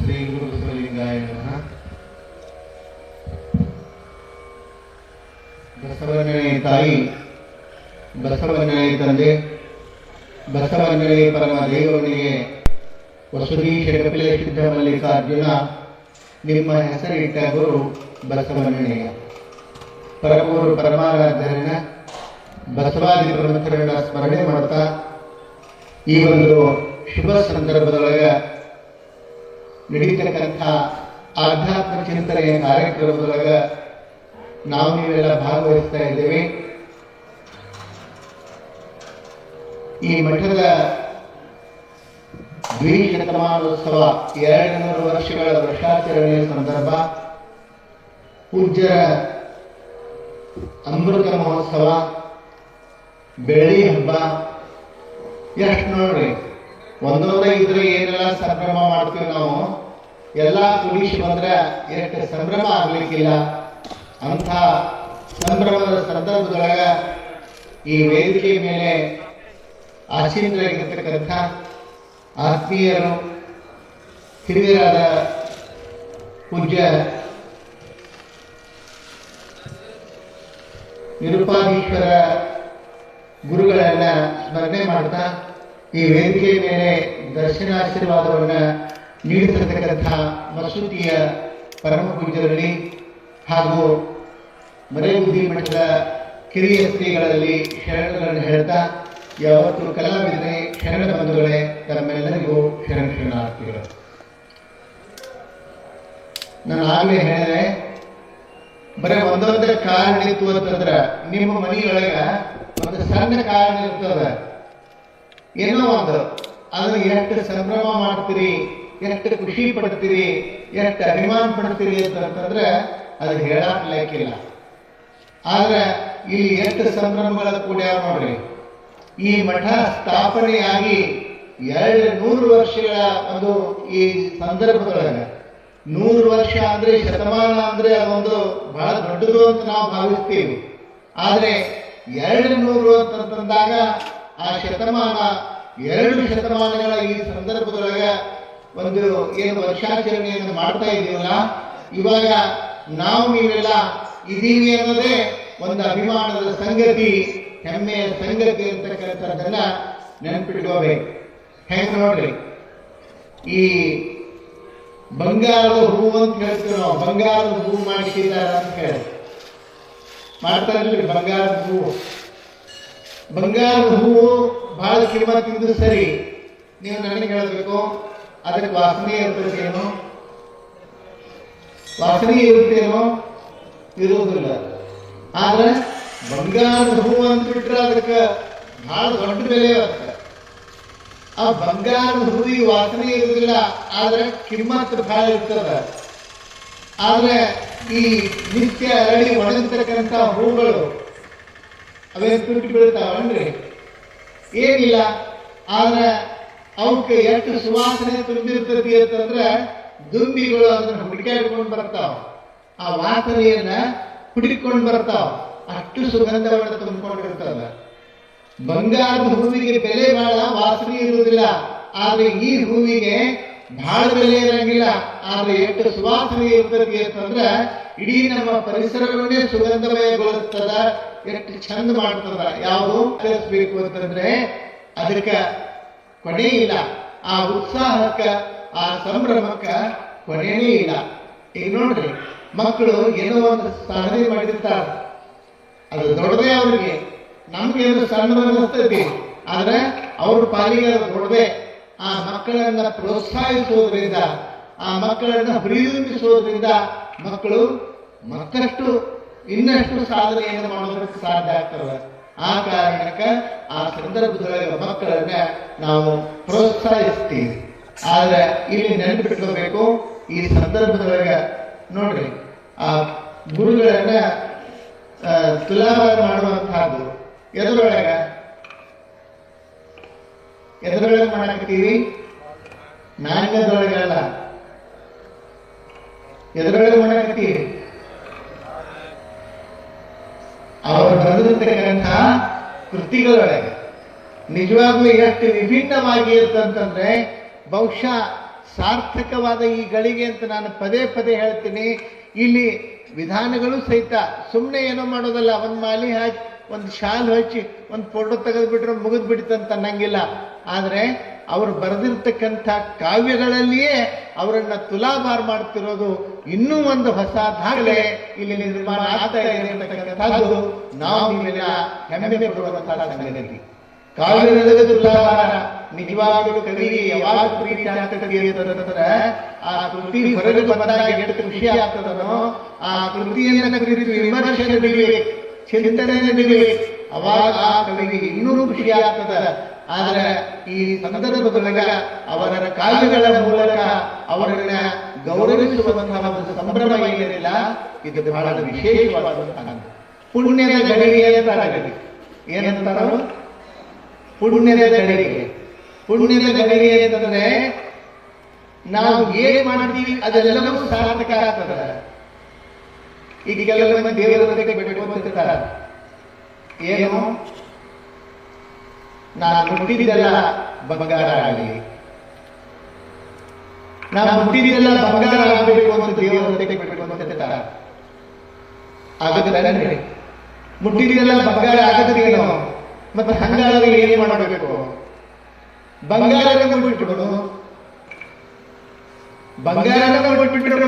ಶ್ರೀ ಗುರು ಬಸವಲಿಂಗಾಯ ನಮಃ. ಬಸವಣ್ಣನೇ ತಾಯಿ, ಬಸವಣ್ಣನೇ ತಂದೆ, ಬಸವಣ್ಣನೇ ಪರಮ ದೇವನಿಗೆ ವಸುಧೀಶ ಕಪಿಲ ಸಿದ್ಧ ಮಲ್ಲಿಕಾರ್ಜುನ ನಿಮ್ಮ ಹೆಸರಿಟ್ಟ ಗುರು ಬಸವಣ್ಣನೆಯ ಪರಮಗುರು ಪರಮಾರಾಧ್ಯರನ್ನ ಬಸವಾದಿ ಪ್ರಮುಖರನ್ನ ಸ್ಮರಣೆ ಮಾಡ್ತಾ ಈ ಒಂದು ಶುಭ ಸಂದರ್ಭದೊಳಗೆ ನಡೀತಕ್ಕಂಥ ಆಧ್ಯಾತ್ಮ ಚಿಂತನೆಯ ಕಾರ್ಯಕ್ರಮದೊಳಗೆ ನಾವು ನೀವೆಲ್ಲ ಭಾಗವಹಿಸ್ತಾ ಇದ್ದೇವೆ. ಈ ಮಠದ ದ್ವಿಶತಮಾನೋತ್ಸವ 200 ವರ್ಷಗಳ ವರ್ಷಾಚರಣೆಯ ಸಂದರ್ಭ, ಪೂಜ್ಯರ ಅಮೃತ ಮಹೋತ್ಸವ, ಬೆಳ್ಳಿ ಹಬ್ಬ, ಎಷ್ಟು ನೋಡ್ರಿ, ಒಂದೊಂದೇ ಇದ್ರೆ ಏನೆಲ್ಲ ಸಂಭ್ರಮ ಮಾಡ್ತೀವಿ ನಾವು, ಎಲ್ಲ ಕೂಡಿಸಿ ಬಂದ್ರೆ ಎಷ್ಟು ಸಂಭ್ರಮ ಆಗ್ಲಿಕ್ಕಿಲ್ಲ. ಅಂಥ ಸಂಭ್ರಮದ ಸಂದರ್ಭದೊಳಗ ಈ ವೇದಿಕೆ ಮೇಲೆ ಆಸೀನರಾಗಿರ್ತಕ್ಕಂಥ ಆತ್ಮೀಯರು, ಹಿರಿಯರಾದ ಪೂಜ್ಯ ನಿರುಪಾಧೀಶ್ವರ ಗುರುಗಳನ್ನ ಸ್ಮರಣೆ ಮಾಡ್ತಾ ಈ ವೇದಿಕೆ ಮೇಲೆ ದರ್ಶನಾಶೀರ್ವಾದವನ್ನು ನೀಡುತ್ತಿರತಕ್ಕಂಥ ಮಸೂತಿಯ ಪರಮ ಪೂಜ್ಯರಲ್ಲಿ ಹಾಗೂ ಮರೇಗುದ್ದಿ ಮಠದ ಕಿರಿಯ ಶ್ರೀಗಳಲ್ಲಿ ಶರಣಗಳನ್ನು ಹೇಳ್ತಾ, ಯಾವತ್ತು ಕಲಾವಿದರೆ ಶರಣ ಬಂಧುಗಳೇ, ತಮ್ಮೆಲ್ಲರಿಗೂ ಶರಣಾರ್ಥಿಗಳು. ನಾನು ಆಗಲೇ ಹೇಳಿದೆ, ಬರೀ ಒಂದೊಂದೇ ಕಾರಣ ಇತ್ತು ಅಂತಂದ್ರೆ ನಿಮ್ಮ ಮನೆಯೊಳಗ ಒಂದು ಸಣ್ಣ ಕಾರಣ ಇರ್ತದೆ, ಏನೋ ಒಂದು, ಅದನ್ನು ಎಷ್ಟು ಸಂಭ್ರಮ ಮಾಡ್ತೀರಿ, ಎಷ್ಟು ಖುಷಿ ಪಡ್ತೀರಿ, ಎಷ್ಟು ಅಭಿಮಾನ ಪಡ್ತೀರಿ ಅಂತಂದ್ರೆ ಅದು ಹೇಳಕ್ಕಿಲ್ಲ. ಆದ್ರೆ ಇಲ್ಲಿ ಎಷ್ಟು ಸಂಭ್ರಮಗಳ ಕೂಡ ನೋಡ್ರಿ. ಈ ಮಠ ಸ್ಥಾಪನೆಯಾಗಿ 200 ವರ್ಷಗಳ ಒಂದು ಈ ಸಂದರ್ಭದೊಳಗೆ, 100 ವರ್ಷ ಅಂದ್ರೆ ಶತಮಾನ ಅಂದ್ರೆ ಅದೊಂದು ಬಹಳ ದೊಡ್ಡದು ಅಂತ ನಾವು ಭಾವಿಸ್ತೀವಿ. ಆದ್ರೆ 200 ಅಂತಂದಾಗ ಆ ಶತಮಾನ 2 ಶತಮಾನಗಳ ಈ ಸಂದರ್ಭದೊಳಗೆ ಒಂದು ಏನು ವರ್ಷಾಚರಣೆಯನ್ನು ಮಾಡ್ತಾ ಇದ್ದೀವಲ್ಲ, ಇವಾಗ ನಾವು ನೀವೆಲ್ಲ ಇದೀವಿ ಅನ್ನೋದೇ ಒಂದು ಅಭಿಮಾನದ ಸಂಗತಿ, ಹೆಮ್ಮೆಯ ಸಂಗತಿ ಅಂತಕ್ಕಂಥದ್ದನ್ನ ನೆನಪಿಟ್ಕೋಬೇಕು. ಹೆಂಗ್ ನೋಡ್ರಿ, ಈ ಬಂಗಾರದ ಹೂವು ಅಂತ ಹೇಳ್ತೀವಿ ನಾವು, ಬಂಗಾರದ ಹೂವು ಮಾಡಿಸಿದಾರ ಅಂತ ಹೇಳಿ ಮಾಡ್ತಾರಲ್ರಿ. ಬಂಗಾರದ ಹೂವು, ಬಂಗಾರದ ಹೂವು ಬಹಳ ಕಿಮ್ಮತ್ತಿದ್ದು ಸರಿ. ನೀವು ನನಗೆ ಹೇಳಬೇಕು, ಅದಕ್ಕೆ ವಾಸನೆ ಇರ್ತೇನೋ, ವಾಸನೆ ಇರುತ್ತೇನೋ, ಇರುವುದಿಲ್ಲ. ಆದ್ರೆ ಬಂಗಾರದ ಹೂವು ಅಂದ್ಬಿಟ್ರೆ ಅದಕ್ಕೆ ಬಹಳ ದೊಡ್ಡ ಬೆಲೆ ಇರುತ್ತೆ. ಆ ಬಂಗಾರದ ಹೂವಿಗೆ ವಾಸನೆ ಇರುವುದಿಲ್ಲ, ಆದ್ರೆ ಕಿಮ್ಮತ್ತು ಬಹಳ ಇರ್ತದೆ. ಆದ್ರೆ ಈ ನಿತ್ಯ ಅರಳಿ ಒಣಗಿರ್ತಕ್ಕಂಥ ಹೂಗಳು ಅವೇನು ತುಟ್ಟಿ ಬೀಳ್ತಾವನ್ರಿ, ಏನಿಲ್ಲ. ಆದ್ರೆ ಅವಕ್ಕೆ ಎಷ್ಟು ಸುವಾಸನೆ ತುಂಬಿರ್ತದೆ ಅಂತಂದ್ರೆ ದುಂಬಿಗಳು ಅದನ್ನ ಹುಡುಕಾಡ್ಕೊಂಡು ಬರ್ತಾವ, ಆ ವಾಸನೆಯನ್ನ ಹುಡುಕಿಕೊಂಡು ಬರ್ತಾವ, ಅಷ್ಟು ಸುಗಂಧವನ್ನು ತುಂಬಿಕೊಂಡಿರ್ತದ. ಬಂಗಾರದ ಹೂವಿಗೆ ಬೆಲೆ ಬಹಳ, ವಾಸನೆ ಇರುವುದಿಲ್ಲ. ಆದ್ರೆ ಈ ಹೂವಿಗೆ ಬಹಳ ಬೆಲೆ ಇರಂಗಿಲ್ಲ, ಆದ್ರೆ ಎಷ್ಟು ಸುವಾಸನೆ ಇರ್ತದೆ ಅಂತಂದ್ರೆ ಇಡೀ ನಮ್ಮ ಪರಿಸರವನ್ನೇ ಸುಗಂಧಮಯಗೊಳಿಸ್ತದ, ಎಷ್ಟು ಚಂದ ಮಾಡ್ತದ. ಯಾವುದು ಕಲಿಸ್ಬೇಕು ಅಂತಂದ್ರೆ ಅದಕ್ಕೆ ಕೊನೆ ಇಲ್ಲ, ಆ ಉತ್ಸಾಹಕ್ಕ, ಆ ಸಂಭ್ರಮಕ್ಕ ಕೊನೆಯೇ ಇಲ್ಲ. ಈಗ ನೋಡ್ರಿ, ಮಕ್ಕಳು ಏನೋ ಒಂದು ಸಾಧನೆ ಮಾಡಿರ್ತಾರೆ, ಅದು ದೊಡ್ಡದೇ ಅವ್ರಿಗೆ. ನಮ್ಗೇನು ಸಣ್ಣ ಅನಿಸ್ತೈತಿ, ಆದ್ರೆ ಅವ್ರ ಪಾಲಿಗೆ ಅದು ದೊಡ್ಡದೇ. ಆ ಮಕ್ಕಳನ್ನ ಪ್ರೋತ್ಸಾಹಿಸೋದ್ರಿಂದ, ಆ ಮಕ್ಕಳನ್ನ ಹುರಿದುಂಬಿಸೋದ್ರಿಂದ ಮಕ್ಕಳು ಮತ್ತಷ್ಟು ಇನ್ನಷ್ಟು ಸಾಧನೆಯನ್ನು ಮಾಡೋದಕ್ಕೆ ಸಾಧ್ಯ ಆಗ್ತದೆ. ಆ ಕಾರಣಕ್ಕೆ ಆ ಸಂದರ್ಭದೊಳಗೆ ಮಕ್ಕಳನ್ನ ನಾವು ಪ್ರೋತ್ಸಾಹಿಸ್ತೀವಿ. ಆದ್ರೆ ಇಲ್ಲಿ ನೆನಪಿಟ್ಕೋಬೇಕು, ಈ ಸಂದರ್ಭದೊಳಗೆ ನೋಡ್ರಿ, ಆ ಗುರುಗಳನ್ನ ತುಲಾಭಾರ ಮಾಡುವಂತಹದ್ದು ಎದುರೊಳಗೆ ಮಾಡಾಕತ್ತೀವಿ, ನಾಣ್ಯದೊಳಗಲ್ಲ, ಎದುರೊಳಗೆ ಮಾಡಾಕತ್ತೀವಿ. ಅವರು ಬರೆದಿರ್ತಕ್ಕಂಥ ಕೃತಿಗಳೊಳಗೆ ನಿಜವಾಗ್ಲೂ ಎಷ್ಟು ವಿಭಿನ್ನವಾಗಿ ಇರ್ತಂತಂದ್ರೆ ಬಹುಶಃ ಸಾರ್ಥಕವಾದ ಈ ಗಳಿಗೆ ಅಂತ ನಾನು ಪದೇ ಪದೇ ಹೇಳ್ತೀನಿ. ಇಲ್ಲಿ ವಿಧಾನಗಳು ಸಹಿತ ಸುಮ್ಮನೆ ಏನೋ ಮಾಡೋದಲ್ಲ, ಒಂದು ಮಾಲಿ ಹಾಕಿ ಒಂದು ಶಾಲ್ ಹಚ್ಚಿ ಒಂದು ಫೋಟೋ ತೆಗೆದ್ಬಿಟ್ರೆ ಮುಗಿದ್ ಬಿಡ್ತಂತ ಅನ್ನಂಗಿಲ್ಲ. ಆದ್ರೆ ಅವರು ಬರೆದಿರ್ತಕ್ಕಂಥ ಕಾವ್ಯಗಳಲ್ಲಿಯೇ ಅವರನ್ನ ತುಲಾಭಾರ ಮಾಡ್ತಿರೋದು ಇನ್ನೂ ಒಂದು ಹೊಸ ದಾಖಲೆ ಇಲ್ಲಿ ನಿರ್ಮಾಣ ಆಗ್ತಾ ಇದೆ ಅಂತಕ್ಕಂಥದ್ದು ನಾವು ನೀವೆಲ್ಲ ಹೆಮ್ಮೆ ಪಡುವಂತಹ ಸಂಗತಿ. ಕಾವ್ಯದ ತುಲಾಭಾರ ನಿಜವಾಗಲೂ ಕವಿಗೆ ಯಾವಾಗ ಪ್ರೀತಿ ಆಗ್ತದೆ ಅಂತಂದ್ರೆ ಆ ಕೃತಿ ಹೊರಗೆ ಬಂದಾಗ ಎಷ್ಟು ಖುಷಿ ಆಗ್ತದನೋ ಆ ಕೃತಿಯನ್ನ ಕುರಿತು ವಿಮರ್ಶೆ ನಡಿಬೇಕು, ಚಿಂತನೆ ನಡಿಬೇಕು. ಅವಾಗ ಆ ಕವಿಗೆ ಇನ್ನೂ ಖುಷಿ ಆಗ್ತದ. ಆದ್ರೆ ಈ ಸಂದರ್ಭದೊಳಗ ಅವರ ಕಾವ್ಯಗಳ ಮೂಲಕ ಅವರನ್ನ ಗೌರವಿಸುವಂತಹ ಒಂದು ಸಂಭ್ರಮ ಏನಿಲ್ಲ, ಇದು ಬಹಳ ವಿಶೇಷವಾದಂತಹ ಪುಣ್ಯದ ಗಳಿಗೆ ಅಂತಾರೆ. ಏನಂತಾರ? ಪುಣ್ಯದ ಗಳಿಗೆ. ಪುಣ್ಯದ ಗಳಿಗೆ ಅಂತಂದ್ರೆ ನಾವು ಏನ್ ಮಾಡ್ತೀವಿ ಅದೆಲ್ಲವೂ ಸಾರ್ಥಕ ಆಗ್ತದ. ಈಗ ಕೆಲವು ಮಂದಿ ದೇವರ ಬಿಟ್ಕೊಂತಿರ್ತಾರ, ಏನು ನಾನು ಮುಟ್ಟಿದ್ದೆಲ್ಲ ಬಂಗಾರ ಆಗಲಿ, ನಾನು ಮುಟ್ಟಿದ್ದೆಲ್ಲ ಬಂಗಾರ ಆಗಬೇಕು ಅಂತ ದೇವರ ಬಿಟ್ಕೊಂತಿರ್ತಾರ. ಆಗದ್ರೆ ಮುಟ್ಟಿದ್ದೆಲ್ಲ ಬಂಗಾರ ಆಗದೇನೋ, ಮತ್ತೆ ಹಂಗಾದ್ರೆ ಏನ್ ಮಾಡಬೇಕು? ಬಂಗಾರವನ್ನು ಬಿಟ್ಬಿಡು, ಬಂಗಾರನ ಬಿಟ್ಬಿಟ್ರೆ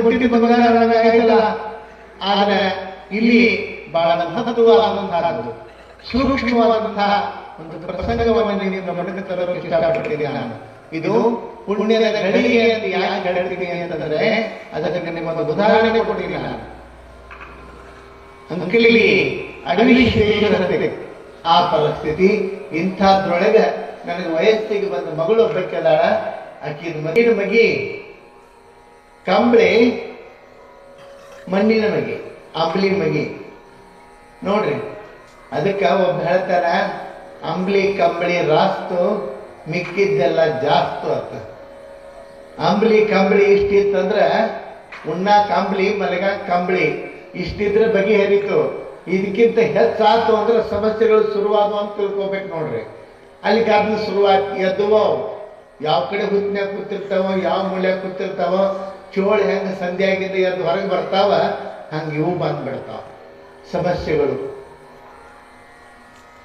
ಮುಟ್ಟಿದ ಬಂಗಾರ ಆಯ್ತಲ್ಲ. ಆದ್ರೆ ಇಲ್ಲಿ ಬಹಳ ಮಹತ್ವವಾದಂತಹದ್ದು, ಸೂಕ್ಷ್ಮವಾದಂತಹ ಒಂದು ಪ್ರಸಂಗವನ್ನು ನೀವು ಗಮನಕ್ಕೆ ತರಲು ಇಷ್ಟಪಡ್ತೀನಿ ನಾನು. ಇದು ಪುಣ್ಯದ ಗಳಿಗೆ ಅಂತ ಯಾಕೆ ಹೇಳ್ತೀನಿ ಅಂತಂದ್ರೆ ಅದಕ್ಕೆ ನಿಮ್ಮೊಂದು ಉದಾಹರಣೆ ಕೊಡ್ತೀನಿ ನಾನು. ಅಂಕಲಿ ಅಡವಿ ಶ್ರೇಷ್ಠರಂತೆ ಆ ಪರಿಸ್ಥಿತಿ. ಇಂಥದ್ರೊಳಗೆ ನನಗೆ ವಯಸ್ಸಿಗೆ ಬಂದ ಮಗಳು ಒಬ್ಬಕ್ಕೆದಾಳ. ಆಕಿದ ಮಗಿ ಕಂಬಳಿ ಮಣ್ಣಿನ ಮಗಿ, ಅಂಬ್ಲಿ ಮಗಿ ನೋಡ್ರಿ. ಅದಕ್ಕ ಒಬ್ಬ ಹೇಳ್ತಾರ, ಅಂಬ್ಲಿ ಕಂಬಳಿ ರಾಸ್ತು ಮಿಕ್ಕಿದ್ದೆಲ್ಲ ಜಾಸ್ತು ಅಂತ. ಅಂಬ್ಲಿ ಕಂಬಳಿ ಇಷ್ಟಿತ್ತಂದ್ರ ಉಣ್ಣ ಕಂಬಳಿ ಮಲಗ ಕಂಬಳಿ ಇಷ್ಟಿದ್ರೆ ಬಗೆಹರಿತು. ಇದಕ್ಕಿಂತ ಹೆಚ್ಚಾತು ಅಂದ್ರೆ ಸಮಸ್ಯೆಗಳು ಶುರುವಾದವು ಅಂತ ತಿಳ್ಕೊಬೇಕು ನೋಡ್ರಿ. ಅಲ್ಲಿ ಅದನ್ನ ಶುರುವಾತ್ ಎದ್ದುವೋ, ಯಾವ ಕಡೆ ಹುತ್ತಿನಾಗ ಕೂತಿರ್ತಾವ, ಯಾವ ಮೂಲ್ಯಾಗ ಕೂತಿರ್ತಾವ, ಚೋಳಿ ಹೆಂಗ ಸಂಧೆ ಆಗಿದ್ದ ಎದ್ದು ಹೊರಗೆ ಬರ್ತಾವ, ಹಂಗ ಇವು ಬಂದ್ಬಿಡ್ತಾವ ಸಮಸ್ಯೆಗಳು.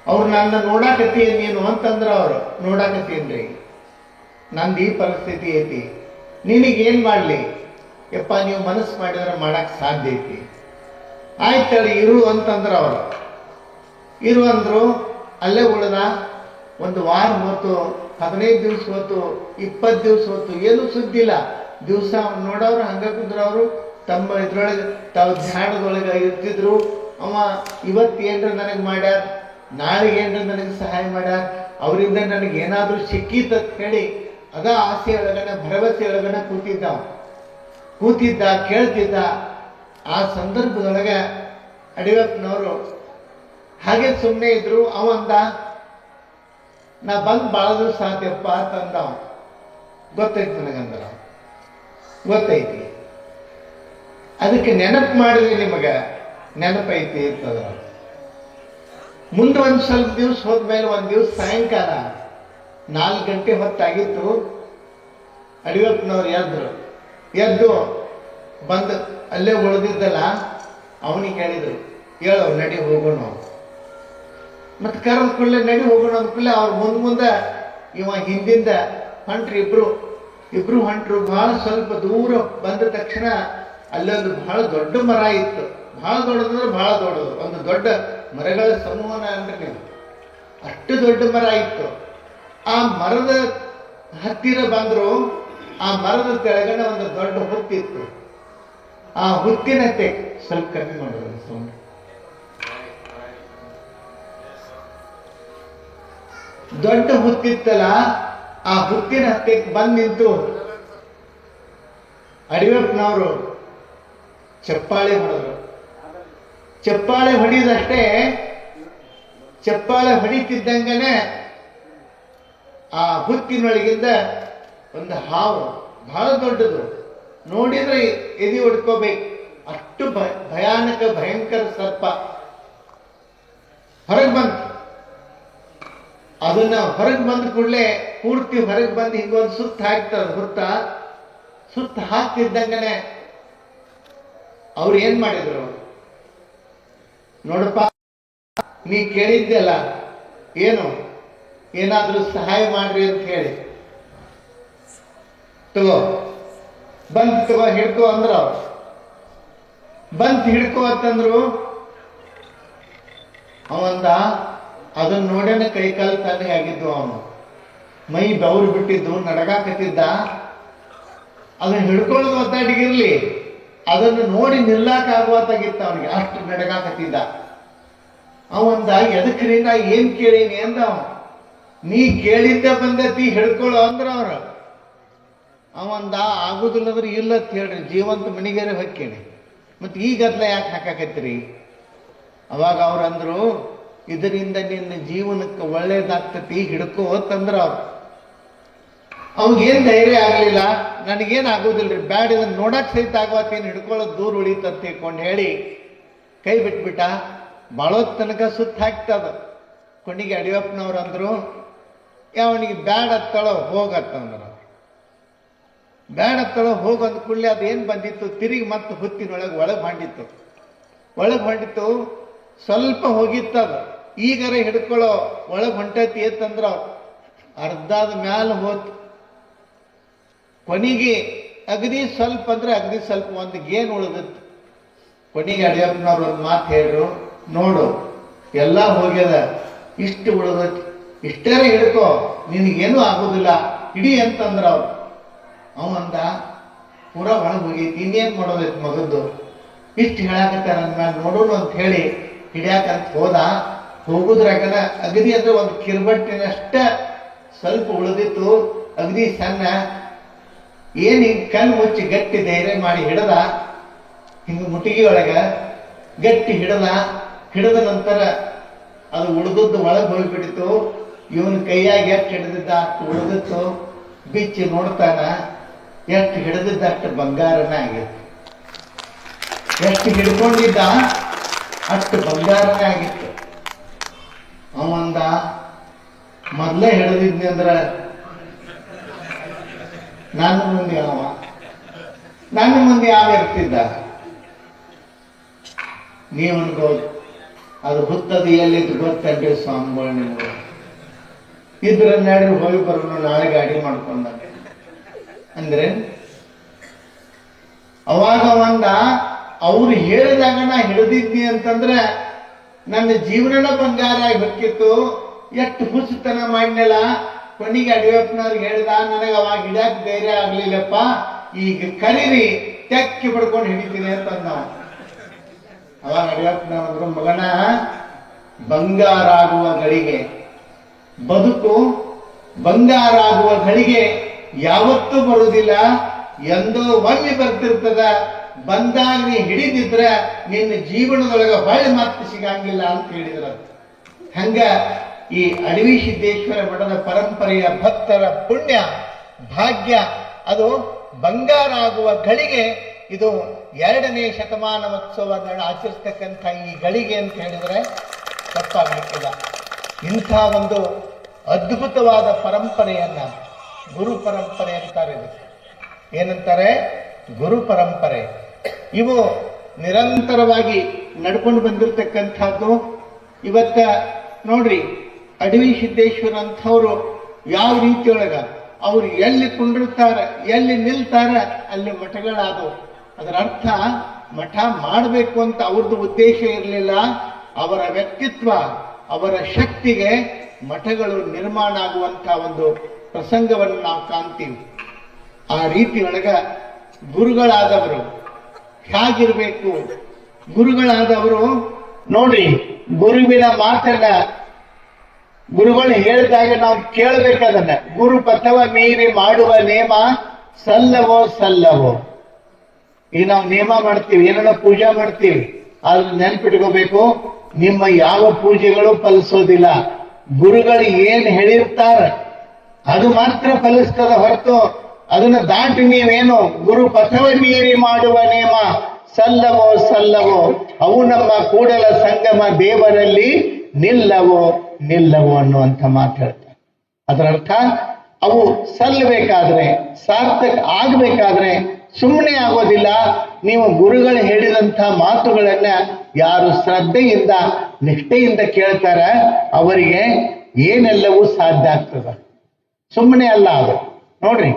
ಅವ್ರು ನನ್ನ ನೋಡಾಕತ್ತೀಯ ನೀನು ಅಂತಂದ್ರ ಅವ್ರು ನೋಡಾಕತ್ತೀನ್ರಿ, ನಂದು ಈ ಪರಿಸ್ಥಿತಿ ಐತಿ, ನಿನಗೇನ್ ಮಾಡ್ಲಿ ಯಪ್ಪ, ನೀವು ಮನಸ್ಸು ಮಾಡಿದ್ರೆ ಮಾಡಕ್ ಸಾಧ್ಯ ಐತಿ, ಆಯ್ತಳಿ ಇರು ಅಂತಂದ್ರ ಅವರು. ಇರು ಅಂದ್ರು, ಅಲ್ಲೇ ಉಳ್ದ. ಒಂದು ವಾರ ಹೊತ್ತು, 15 ದಿವಸ ಹೊತ್ತು, 20 ದಿವಸ ಹೊತ್ತು ಏನು ಸುದ್ದಿಲ್ಲ. ದಿವಸ ನೋಡವ್ರು ಹಂಗ ಕುಂದ್ರವ್ರು ತಮ್ಮ ಇದ್ರೊಳಗೆ ತಾವು ಧ್ಯಾನದೊಳಗೆ ಇರ್ತಿದ್ರು. ಅವ ಇವತ್ತು ಏನ್ರ ನನಗೆ ಮಾಡ್ಯಾರ, ನಾಳೆಗೆ ಏನ್ರ ನನಗೆ ಸಹಾಯ ಮಾಡ್ಯಾರ, ಅವರಿಂದ ನನಗೆ ಏನಾದ್ರೂ ಸಿಕ್ಕಿತ ಹೇಳಿ ಅದ ಆಸೆ ಒಳಗನ ಭರವಸೆ ಒಳಗನ ಕೂತಿದ್ದ ಕೇಳ್ತಿದ್ದ. ಆ ಸಂದರ್ಭದೊಳಗೆ ಅಡಿಯಪ್ಪನವರು ಹಾಗೆ ಸುಮ್ಮನೆ ಇದ್ರು. ಅವಂದ, ನಾ ಬಂದ್ ಬಾಳ ದಿವಸ ಆತಪ್ಪ ಅಂತಂದ. ಗೊತ್ತೈತಿ ನನಗಂದ್ರ, ಗೊತ್ತೈತಿ. ಅದಕ್ಕೆ ನೆನಪು ಮಾಡಿದ್ರೆ ನಿಮಗ ನೆನಪೈತಿ ಇರ್ತದ. ಮುಂದೆ ಒಂದ್ ಸ್ವಲ್ಪ ದಿವ್ಸ ಹೋದ್ಮೇಲೆ ಒಂದ್ ದಿವ್ಸ ಸಾಯಂಕಾಲ 4 ಗಂಟೆ ಹೊತ್ತಾಗಿತ್ತು. ಅಡಿಯಪ್ಪನವ್ರು ಎದ್ದು ಬಂದು ಅಲ್ಲೇ ಉಳಿದಿದ್ದಲ್ಲ ಅವನಿಗೆ ಹೇಳಿದ್ರು, ಹೇಳೋ ನಡಿ ಹೋಗೋಣ. ಮತ್ತೆ ಕರೆದ ಕೂಡಲೇ ನಡಿ ಹೋಗೋಣ ಅಂದ ಕೂಡಲೇ ಅವ್ರು ಮುಂದೆ ಇವ ಹಿಂದಿಂದ ಹೊಂಟ್ರಿ. ಇಬ್ರು ಹೊಂಟ್ರು. ಬಹಳ ಸ್ವಲ್ಪ ದೂರ ಬಂದ ತಕ್ಷಣ ಅಲ್ಲೊಂದು ಬಹಳ ದೊಡ್ಡ ಮರ ಇತ್ತು. ಬಹಳ ದೊಡ್ಡದಂದ್ರೆ ಬಹಳ ದೊಡ್ಡದು, ಒಂದು ದೊಡ್ಡ ಮರಗಳ ಸಮೂಹನ ಅಂದ್ರೆ ನೀವು, ಅಷ್ಟು ದೊಡ್ಡ ಮರ ಇತ್ತು. ಆ ಮರದ ಹತ್ತಿರ ಬಂದ್ರು. ಆ ಮರದ ಕೆಳಗಡೆ ಒಂದು ದೊಡ್ಡ ಹುತ್ತಿತ್ತು. ಆ ಹುತ್ತಿನ ಸ್ವಲ್ಪ ಕಮ್ಮಿ ಮಾಡೋದು ಸೌಂಡ್. ದೊಡ್ಡ ಹುತ್ತಿತ್ತಲ್ಲ, ಆ ಹುತ್ತಿನ ಹತ್ತಿಗೆ ಬಂದ್ ನಿಂತು ಅಡಿಯಪ್ಪನವರು ಚಪ್ಪಾಳೆ ಹೊಡೆದ್ರು. ಚಪ್ಪಾಳೆ ಹೊಡಿದಷ್ಟೇ, ಚಪ್ಪಾಳೆ ಹೊಡಿತಿದ್ದಂಗನೆ ಆ ಹುತ್ತಿನೊಳಗಿಂದ ಒಂದು ಹಾವು, ಬಹಳ ದೊಡ್ಡದು, ನೋಡಿದ್ರೆ ಎದಿ ಹೊಡ್ಕೋಬೇಕು, ಅಷ್ಟು ಭಯಾನಕ ಭಯಂಕರ ಸರ್ಪ ಹೊರಗೆ ಬಂತು. ಅದು ಅದನ್ನ ಹೊರಗೆ ಬಂದ ಕೂಡಲೇ ಪೂರ್ತಿ ಹೊರಗೆ ಬಂದು ಹಿಂಗೊಂದು ಸುತ್ತ ಹಾಕ್ತದ ಹುತ್ತ. ಸುತ್ತ ಹಾಕ್ತಿದ್ದಂಗನೆ ಅವ್ರು ಏನ್ ಮಾಡಿದ್ರು, ನೋಡಪ್ಪ ನೀ ಕೇಳಿದ್ದೆಲ್ಲ ಏನು, ಏನಾದ್ರೂ ಸಹಾಯ ಮಾಡ್ರಿ ಅಂತ ಹೇಳಿ, ತಗೋ ಬಂದ್ ತಗೋ ಹಿಡ್ಕೋ ಅಂದ್ರ ಅವ್ರು. ಬಂದ್ ಹಿಡ್ಕೋ ಅಂತಂದ್ರು. ಅವಂದ ಅದನ್ನ ನೋಡೇನೆ ಕೈಕಾಲು ತಣ್ಣಗೆ ಆಗಿದ್ದು, ಅವನು ಮೈ ಬೆವರು ಬಿಟ್ಟಿದ್ದು, ನಡಗಾಕತ್ತಿದ್ದ. ಅದನ್ನ ಹಿಡ್ಕೊಳ್ಳೋದು ಒದ್ದಾಡಿಗಿರ್ಲಿ, ಅದನ್ನು ನೋಡಿ ನಿಲ್ಲಾಕಾಗುವತ್ತಾಗಿತ್ತು ಅವನಿಗೆ, ಅಷ್ಟು ನಡಗಾಕತ್ತಿದ್ದ. ಅವಂದ ಎದಕ್ರಿ ನಾ ಏನ್ ಕೇಳೀನಿ ಅಂದ ಅವ. ನೀ ಕೇಳಿದ್ದ ಬಂದತಿ ಹಿಡ್ಕೊಳ್ಳೋ ಅಂದ್ರ ಅವ್ರ. ಅವಂದ ಆಗುದಿಲ್ಲದ್ರೆ ಇಲ್ಲ ಅಂತ ಹೇಳ್ರಿ, ಜೀವಂತ ಮಣಿಗೆರೆ ಹೊಕ್ಕೇನಿ, ಮತ್ತೆ ಈಗದ್ಲ ಯಾಕೆ ಹಾಕಾಕತ್ರಿ? ಅವಾಗ ಅವ್ರಂದ್ರು, ಇದರಿಂದ ನಿನ್ನ ಜೀವನಕ್ಕೆ ಒಳ್ಳೇದಾಗ್ತತಿ, ಹಿಡ್ಕೋ ಅಂತಂದ್ರ ಅವ್ರು. ಅವಾಗೇನ್ ಧೈರ್ಯ ಆಗ್ಲಿಲ್ಲ, ನನಗೇನ್ ಆಗೋದಿಲ್ರಿ, ಬ್ಯಾಡ ಇದನ್ನ ನೋಡಕ್ ಸಹಿತ ಆಗುವತ್ತೇನು, ಹಿಡ್ಕೊಳ್ಳೋದು ದೂರ ಉಳಿತಂತ ತಿಳ್ಕೊಂಡು ಹೇಳಿ ಕೈ ಬಿಟ್ಬಿಟ್ಟ. ಬಾಳೋದ್ ತನಕ ಸುತ್ತ ಹಾಕ್ತದ. ಕೊನೆಗೆ ಯಡಿಯೂರಪ್ಪನವ್ರು ಅಂದ್ರು, ಯಾವನಿಗೆ ಬ್ಯಾಡ ಹತ್ತಳೋ ಹೋಗತ್ತಂದ್ರ. ಬ್ಯಾಡ ಹತ್ತಳೋ ಹೋಗ ಅಂದ ಕೂಡಲೇ ಅದೇನ್ ಬಂದಿತ್ತು, ತಿರುಗಿ ಮತ್ತೆ ಹುತ್ತಿನೊಳಗೆ ಒಳಗೆ ಹೊಂಡಿತ್ತು. ಒಳಗೆ ಹೊಂಡಿತ್ತು, ಸ್ವಲ್ಪ ಹೋಗಿತ್ತದ. ಈಗರ ಹಿಡ್ಕೊಳ್ಳೋ ಒಳಗೆ ಹೊಂಟೈತಿ ಅಂತಂದ್ರ ಅರ್ಧದ ಮ್ಯಾಲ ಹೋತು. ಕೊನೆಗೆ ಅಗದಿ ಸ್ವಲ್ಪ ಅಂದ್ರೆ ಅಗದಿ ಸ್ವಲ್ಪ ಒಂದು ಗೇನ್ ಉಳಿದಿತ್ತು. ಕೊನೆಗೆ ಯಡಿಯೂರಪ್ಪನವ್ರು ಒಂದು ಮಾತು ಹೇಳ್ರು, ನೋಡು ಎಲ್ಲ ಹೋಗ್ಯದ, ಇಷ್ಟು ಉಳಿದೈತಿ, ಇಷ್ಟೇ ಹಿಡ್ಕೋ, ನಿನಗೇನು ಆಗೋದಿಲ್ಲ, ಇಡೀ ಅಂತಂದ್ರ ಅವ್ರು. ಅವಂದ ಪೂರಾ ಒಳಗೆ ಹೋಗೈತಿ, ಇನ್ನೇನ್ ಮಾಡೋದೈತಿ ಮಗದ್ದು, ಇಷ್ಟು ಹೇಳಾಕತ್ತಾರ ಅಂದ್ಮ್ಯಾಗ ನೋಡೋಣ ಅಂತ ಹೇಳಿ ಹಿಡಿಯಾಕಂತ ಹೋದ. ಹೋಗುದ್ರಾಗನ ಅಗದಿ ಅಂದ್ರೆ ಒಂದು ಕಿರ್ಬಟ್ಟಿನಷ್ಟ ಸ್ವಲ್ಪ ಉಳಿದಿತ್ತು, ಅಗದಿ ಸಣ್ಣ. ಏನ್ ಹಿಂಗ್ ಕಣ್ಣು ಮುಚ್ಚಿ ಗಟ್ಟಿ ಧೈರ್ಯ ಮಾಡಿ ಹಿಡದ, ಹಿಂಗ ಮುಟಿಗೆ ಒಳಗ ಗಟ್ಟಿ ಹಿಡದ. ಹಿಡಿದ ನಂತರ ಅದು ಉಳಿದದ್ದು ಒಳಗೆ ಹೋಗ್ಬಿಟ್ಟಿತ್ತು. ಇವನ್ ಕೈಯಾಗಿ ಎಷ್ಟು ಹಿಡಿದಿದ್ದ ಅಷ್ಟು ಉಳಿದಿತ್ತು. ಬಿಚ್ಚಿ ನೋಡ್ತಾನ, ಎಷ್ಟು ಹಿಡಿದಿದ್ದ ಅಷ್ಟು ಬಂಗಾರನ ಆಗಿತ್ತು. ಎಷ್ಟು ಹಿಡ್ಕೊಂಡಿದ್ದ ಅಷ್ಟು ಬಂಗಾರನೇ ಆಗಿತ್ತು. ಅವಂದ ಮೊದ್ಲೇ ಹಿಡಿದಿದ್ನಿ ಅಂದ್ರ ನನ್ನ ಮುಂದೆ ಯಾವ ಇರ್ತಿದ್ದ? ನೀವನ್ಬೋದು ಅದು ಹುತ್ತದು ಎಲ್ಲಿದ್ದು ಗೊತ್ತಂಡ್ರಿ ಸ್ವಾಮಿಗಳು, ನಿಮ್ಗೆ ಇದ್ರ ನಾಡ್ರಿ ಹೋಗಿ ಬರೋಣ, ನಾಳೆ ಗಾಡಿ ಮಾಡ್ಕೊಂಡ ಅಂದ್ರೆ. ಅವಾಗ ಒಂದ ಅವ್ರು ಹೇಳಿದಾಗ ನಾ ಹಿಡಿದಿದ್ನಿ ಅಂತಂದ್ರೆ ನನ್ನ ಜೀವನನ ಬಂಗಾರ ಆಗಿ ಹೊಕ್ಕಿತ್ತು. ಎಷ್ಟು ಹುಚ್ಚುತನ ಮಾಡಿನಲ್ಲ. ಕೊನೆಗೆ ಯಡಿಯೂರಪ್ಪನವ್ರಿಗೆ ಹೇಳಿದ, ನನಗೆ ಅವಾಗ ಹಿಡಿಯಾಕ ಧೈರ್ಯ ಆಗ್ಲಿಲ್ಲಪ್ಪ, ಈಗ ಕರೀರಿ ತೆಕ್ಕಿ ಪಡ್ಕೊಂಡು ಹಿಡಿತೀನಿ ಅಂತಂದ. ಅವಾಗ ಯಡಿಯೂರಪ್ಪನವ್ರು, ಮಗನ ಬಂಗಾರ ಆಗುವ ಗಳಿಗೆ, ಬದುಕು ಬಂಗಾರ ಆಗುವ ಗಳಿಗೆ ಯಾವತ್ತೂ ಬರುವುದಿಲ್ಲ, ಎಂದೋ ಒಮ್ಮೆ ಬರ್ತಿರ್ತದ. ಬಂದಾಗ ನೀ ಹಿಡಿದಿದ್ರ ನಿನ್ನ ಜೀವನದೊಳಗ ಹೊಳ್ಳಿ ಮತ್ತೆ ಸಿಗಂಗಿಲ್ಲ ಅಂತ ಹೇಳಿದ್ರ. ಹಂಗ ಈ ಅಡವಿ ಸಿದ್ದೇಶ್ವರ ಮಠದ ಪರಂಪರೆಯ ಭಕ್ತರ ಪುಣ್ಯ ಭಾಗ್ಯ, ಅದು ಬಂಗಾರ ಆಗುವ ಗಳಿಗೆ. ಇದು 2ನೇ ಶತಮಾನೋತ್ಸವವನ್ನು ಆಚರಿಸ್ತಕ್ಕಂಥ ಈ ಗಳಿಗೆ ಅಂತ ಹೇಳಿದ್ರೆ ತಪ್ಪಾಗಲಿಕ್ಕಿಲ್ಲ. ಇಂಥ ಒಂದು ಅದ್ಭುತವಾದ ಪರಂಪರೆಯನ್ನ ಗುರು ಪರಂಪರೆ ಅಂತಾರೆ. ಏನಂತಾರೆ? ಗುರು ಪರಂಪರೆ. ಇವು ನಿರಂತರವಾಗಿ ನಡ್ಕೊಂಡು ಬಂದಿರತಕ್ಕಂಥದ್ದು. ಇವತ್ತ ನೋಡ್ರಿ, ಅಡವಿ ಸಿದ್ದೇಶ್ವರ ಅಂಥವ್ರು ಯಾವ ರೀತಿಯೊಳಗ ಅವ್ರು ಎಲ್ಲಿ ಕುಂಡಿರ್ತಾರೆ, ಎಲ್ಲಿ ನಿಲ್ತಾರೆ, ಅಲ್ಲಿ ಮಠಗಳಾದವು. ಅದರ ಅರ್ಥ ಮಠ ಮಾಡಬೇಕು ಅಂತ ಅವ್ರದ್ದು ಉದ್ದೇಶ ಇರಲಿಲ್ಲ. ಅವರ ವ್ಯಕ್ತಿತ್ವ, ಅವರ ಶಕ್ತಿಗೆ ಮಠಗಳು ನಿರ್ಮಾಣ ಆಗುವಂತ ಒಂದು ಪ್ರಸಂಗವನ್ನು ನಾವು ಕಾಣ್ತೀವಿ. ಆ ರೀತಿಯೊಳಗ ಗುರುಗಳಾದವರು ಹೇಗಿರ್ಬೇಕು? ಗುರುಗಳಾದವರು ನೋಡ್ರಿ, ಗುರುವಿನ ಮಾತನ್ನ ಗುರುಗಳು ಹೇಳಿದಾಗ ನಾವು ಕೇಳಬೇಕದನ್ನ. ಗುರು ಪಥವ ಮೀರಿ ಮಾಡುವ ನೇಮ ಸಲ್ಲವೋ ಸಲ್ಲವೋ. ಈಗ ನಾವು ನೇಮ ಮಾಡ್ತೀವಿ, ಏನೋ ಪೂಜೆ ಮಾಡ್ತೀವಿ, ಆದ್ರೆ ನೆನ್ಪಿಟ್ಕೋಬೇಕು, ನಿಮ್ಮ ಯಾವ ಪೂಜೆಗಳು ಫಲಿಸೋದಿಲ್ಲ. ಗುರುಗಳು ಏನ್ ಹೇಳಿರ್ತಾರ ಅದು ಮಾತ್ರ ಫಲಿಸ್ತದ ಹೊರತು ಅದನ್ನ ದಾಟಿ ನೀವೇನು ಗುರು ಪಥವ ಮೀರಿ ಮಾಡುವ ನೇಮ ಸಲ್ಲವೋ ಸಲ್ಲವೋ, ಅವು ನಮ್ಮ ಕೂಡಲ ಸಂಗಮ ದೇವರಲ್ಲಿ ನಿಲ್ಲವೋ ನಿಲ್ಲವೋ ಅನ್ನುವಂಥ ಮಾತು ಹೇಳ್ತಾರೆ. ಅದರ ಅರ್ಥ ಅವು ಸಲ್ಲಬೇಕಾದ್ರೆ, ಸಾರ್ಥಕ ಆಗಬೇಕಾದ್ರೆ ಸುಮ್ಮನೆ ಆಗೋದಿಲ್ಲ. ನೀವು ಗುರುಗಳು ಹೇಳಿದಂಥ ಮಾತುಗಳನ್ನ ಯಾರು ಶ್ರದ್ಧೆಯಿಂದ ನಿಷ್ಠೆಯಿಂದ ಕೇಳ್ತಾರ ಅವರಿಗೆ ಏನೆಲ್ಲವೂ ಸಾಧ್ಯ ಆಗ್ತದ. ಸುಮ್ಮನೆ ಅಲ್ಲ ಅದು. ನೋಡ್ರಿ,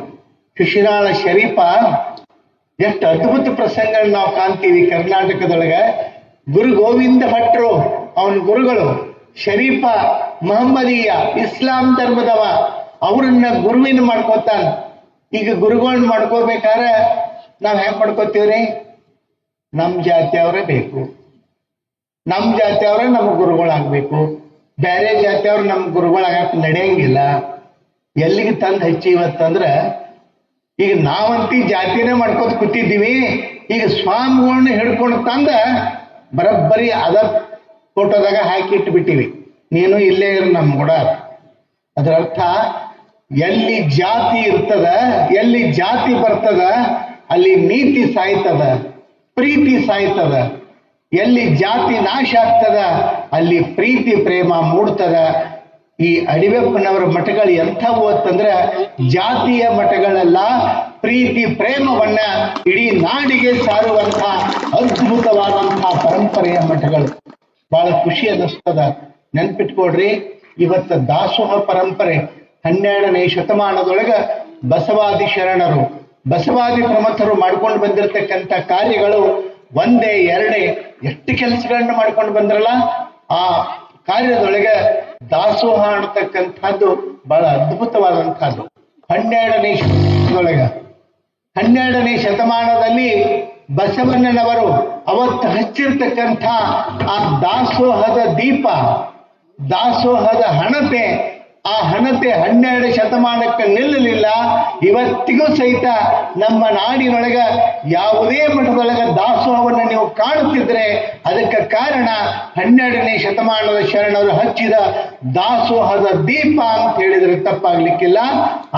ಶಿಶಿನಾಳ ಶರೀಫ ಎಷ್ಟು ಅದ್ಭುತ ಪ್ರಸಂಗ ನಾವು ಕಾಣ್ತೀವಿ ಕರ್ನಾಟಕದೊಳಗ. ಗುರು ಗೋವಿಂದ ಭಟ್ರು ಅವನ ಗುರುಗಳು, ಶರೀಫ ಮಹಮ್ಮದೀಯ ಇಸ್ಲಾಂ ಧರ್ಮದವ, ಅವ್ರನ್ನ ಗುರುವಿನ ಮಾಡ್ಕೋತಾನ. ಈಗ ಗುರುಗಳನ್ನ ಮಾಡ್ಕೋಬೇಕಾದ್ರೆ ನಾವ್ ಹೆಂಗ್ ಮಾಡ್ಕೋತೀವ್ರಿ? ನಮ್ ಜಾತಿಯವರೇ ಬೇಕು, ನಮ್ ಜಾತಿಯವ್ರೆ ನಮಗ್ ಗುರುಗಳಾಗ್ಬೇಕು, ಬೇರೆ ಜಾತಿಯವ್ರು ನಮ್ ಗುರುಗಳಾಗಕ್ ನಡೆಯಂಗಿಲ್ಲ. ಎಲ್ಲಿಗೆ ತಂದು ಹಚ್ಚಿ ಇವತ್ತಂದ್ರ ಈಗ ನಾವಂತಿ ಜಾತಿನೇ ಮಾಡ್ಕೋತ ಕೂತಿದ್ದೀವಿ. ಈಗ ಸ್ವಾಮಿಗಳನ್ನ ಹಿಡ್ಕೊಂಡು ತಂದ ಬರಬ್ಬರಿ ಅದ ಫೋಟೋದಾಗ ಹಾಕಿ ಇಟ್ಬಿಟ್ಟಿವಿ. ನೀನು ಇಲ್ಲೇ ಇರು ನಮ್ ಕೂಡ. ಅದರ ಅರ್ಥ ಎಲ್ಲಿ ಜಾತಿ ಇರ್ತದ, ಎಲ್ಲಿ ಜಾತಿ ಬರ್ತದ ಅಲ್ಲಿ ನೀತಿ ಸಾಯ್ತದ, ಪ್ರೀತಿ ಸಾಯ್ತದ. ಎಲ್ಲಿ ಜಾತಿ ನಾಶ ಆಗ್ತದ ಅಲ್ಲಿ ಪ್ರೀತಿ ಪ್ರೇಮ ಮೂಡ್ತದ. ಈ ಅಡಿವೆಪ್ಪನವರ ಮಠಗಳು ಎಂಥವು ಅಂತಂದ್ರೆ ಜಾತಿಯ ಮಠಗಳೆಲ್ಲ ಪ್ರೀತಿ ಪ್ರೇಮವನ್ನ ಇಡೀ ನಾಡಿಗೆ ಸಾರುವಂತ ಅದ್ಭುತವಾದಂತಹ ಪರಂಪರೆಯ ಮಠಗಳು. ಬಹಳ ಖುಷಿ ಅನ್ನಿಸ್ತದ. ನೆನ್ಪಿಟ್ಕೊಡ್ರಿ, ಇವತ್ತ ದಾಸೋಹ ಪರಂಪರೆ 12ನೇ ಶತಮಾನದೊಳಗ ಬಸವಾದಿ ಶರಣರು, ಬಸವಾದಿ ಪ್ರಮಥರು ಮಾಡ್ಕೊಂಡು ಬಂದಿರತಕ್ಕಂಥ ಕಾರ್ಯಗಳು ಒಂದೇ ಎರಡೇ ಎಷ್ಟು ಕೆಲಸಗಳನ್ನ ಮಾಡ್ಕೊಂಡು ಬಂದ್ರಲ್ಲ. ಆ ಕಾರ್ಯದೊಳಗೆ ದಾಸೋಹ ಅನ್ನತಕ್ಕಂಥದ್ದು ಬಹಳ ಅದ್ಭುತವಾದಂಥದ್ದು. 12ನೇ ಶತಮಾನದಲ್ಲಿ ಬಸವಣ್ಣನವರು ಅವತ್ತು ಹಚ್ಚಿರ್ತಕ್ಕಂಥ ಆ ದಾಸೋಹದ ದೀಪ, ದಾಸೋಹದ ಹಣತೆ, ಆ ಹಣತೆ 12 ಶತಮಾನಕ್ಕೆ ನಿಲ್ಲಲಿಲ್ಲ. ಇವತ್ತಿಗೂ ಸಹಿತ ನಮ್ಮ ನಾಡಿನೊಳಗ ಯಾವುದೇ ಮಠದೊಳಗ ದಾಸೋಹವನ್ನು ನೀವು ಕಾಣುತ್ತಿದ್ರೆ ಅದಕ್ಕೆ ಕಾರಣ 12ನೇ ಶತಮಾನದ ಶರಣರು ಹಚ್ಚಿದ ದಾಸೋಹದ ದೀಪ ಅಂತ ಹೇಳಿದ್ರೆ ತಪ್ಪಾಗ್ಲಿಕ್ಕಿಲ್ಲ.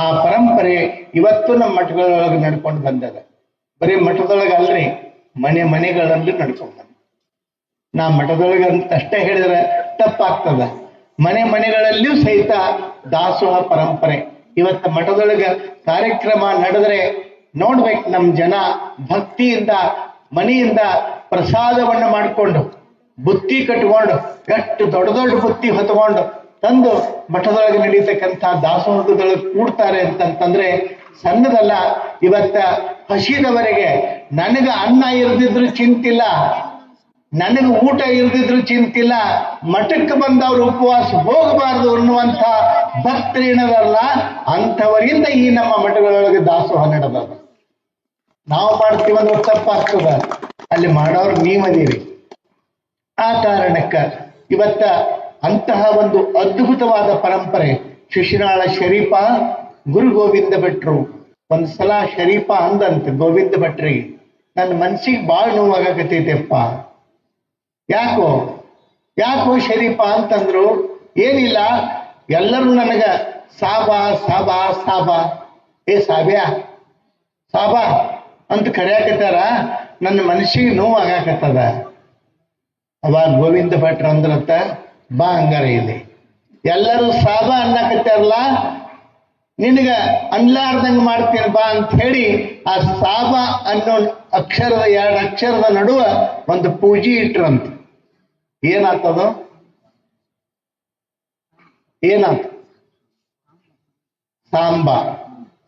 ಆ ಪರಂಪರೆ ಇವತ್ತು ನಮ್ಮ ಮಠಗಳೊಳಗೆ ನಡ್ಕೊಂಡು ಬಂದದ. ಬರೀ ಮಠದೊಳಗೆ ಅಲ್ರಿ, ಮನೆಗಳಲ್ಲಿ ನಡ್ಕೊಂಡು ಬಂದ. ನಾ ಮಠದೊಳಗೆ ಅಂತ ಅಷ್ಟೇ ಹೇಳಿದ್ರೆ ತಪ್ಪಾಗ್ತದ. ಮನೆಗಳಲ್ಲಿಯೂ ಸಹಿತ ದಾಸೋಹ ಪರಂಪರೆ. ಇವತ್ತು ಮಠದೊಳಗ ಕಾರ್ಯಕ್ರಮ ನಡೆದ್ರೆ ನೋಡ್ಬೇಕು, ನಮ್ ಜನ ಭಕ್ತಿಯಿಂದ ಮನೆಯಿಂದ ಪ್ರಸಾದವನ್ನು ಮಾಡಿಕೊಂಡು ಬುತ್ತಿ ಕಟ್ಕೊಂಡು ಗಟ್ಟು ದೊಡ್ಡ ದೊಡ್ಡ ಬುತ್ತಿ ಹೊತ್ಕೊಂಡು ತಂದು ಮಠದೊಳಗೆ ನಡೀತಕ್ಕಂಥ ದಾಸೋಹದೊಳಗೆ ಕೂಡ್ತಾರೆ ಅಂತಂತಂದ್ರೆ ಸಣ್ಣದಲ್ಲ. ಇವತ್ತ ಹಸಿದವರೆಗೆ ನನಗ ಅನ್ನ ಇರದಿದ್ರು ಚಿಂತಿಲ್ಲ, ನನಗೆ ಊಟ ಇರದಿದ್ರು ಚಿಂತಿಲ್ಲ, ಮಠಕ್ಕೆ ಬಂದವರು ಉಪವಾಸ ಹೋಗಬಾರದು ಅನ್ನುವಂಥ ಭಕ್ತರೇನದಲ್ಲ, ಅಂಥವರಿಂದ ಈ ನಮ್ಮ ಮಠಗಳೊಳಗೆ ದಾಸೋಹ ನಡೆದ. ನಾವು ಮಾಡ್ತೀವಂದ್ರೆ ತಪ್ಪಾಗ್ತದ, ಅಲ್ಲಿ ಮಾಡೋರು ನೀವದೀರಿ. ಆ ಕಾರಣಕ್ಕ ಇವತ್ತ ಅಂತಹ ಒಂದು ಅದ್ಭುತವಾದ ಪರಂಪರೆ. ಶಿಶಿನಾಳ ಶರೀಫ ಗುರು ಗೋವಿಂದ ಭಟ್ರು ಒಂದ್ಸಲ ಶರೀಫ ಅಂದಂತ ಗೋವಿಂದ ಭಟ್ರಿಗೆ, ನನ್ನ ಮನ್ಸಿಗೆ ಬಾಳ್ ನೋವಾಗಕತ್ತೈತೆಪ್ಪ. ಯಾಕೋ ಶರೀಫ ಅಂತಂದ್ರು. ಏನಿಲ್ಲ, ಎಲ್ಲರೂ ನನಗ ಸಾಬಾ ಸಾಬಾ ಸಾಬಾ ಏ ಸಾಬ್ಯಾ ಸಾಬಾ ಅಂತ ಕರೆಯಾಕತ್ತಾರ, ನನ್ನ ಮನಸ್ಸಿಗೆ ನೋವು ಆಗಾಕತ್ತದ. ಅವಾಗ ಗೋವಿಂದ ಭಟ್ರ ಅಂದ್ರತ್ತ, ಬಾ ಹಂಗಾರ ಇಲ್ಲಿ ಎಲ್ಲರೂ ಸಾಬಾ ಅನ್ನಕತ್ತಾರಲ್ಲ, ನಿನಗ ಅನ್ಲಾರ್ದಂಗ ಮಾಡ್ತೀನಿ ಬಾ ಅಂತ ಹೇಳಿ ಆ ಸಾಬಾ ಅನ್ನೋ ಅಕ್ಷರದ 2 ಅಕ್ಷರದ ನಡುವ ಒಂದು ಪೂಜಿ ಇಟ್ರಂತ. ಏನಾಗ್ತದ?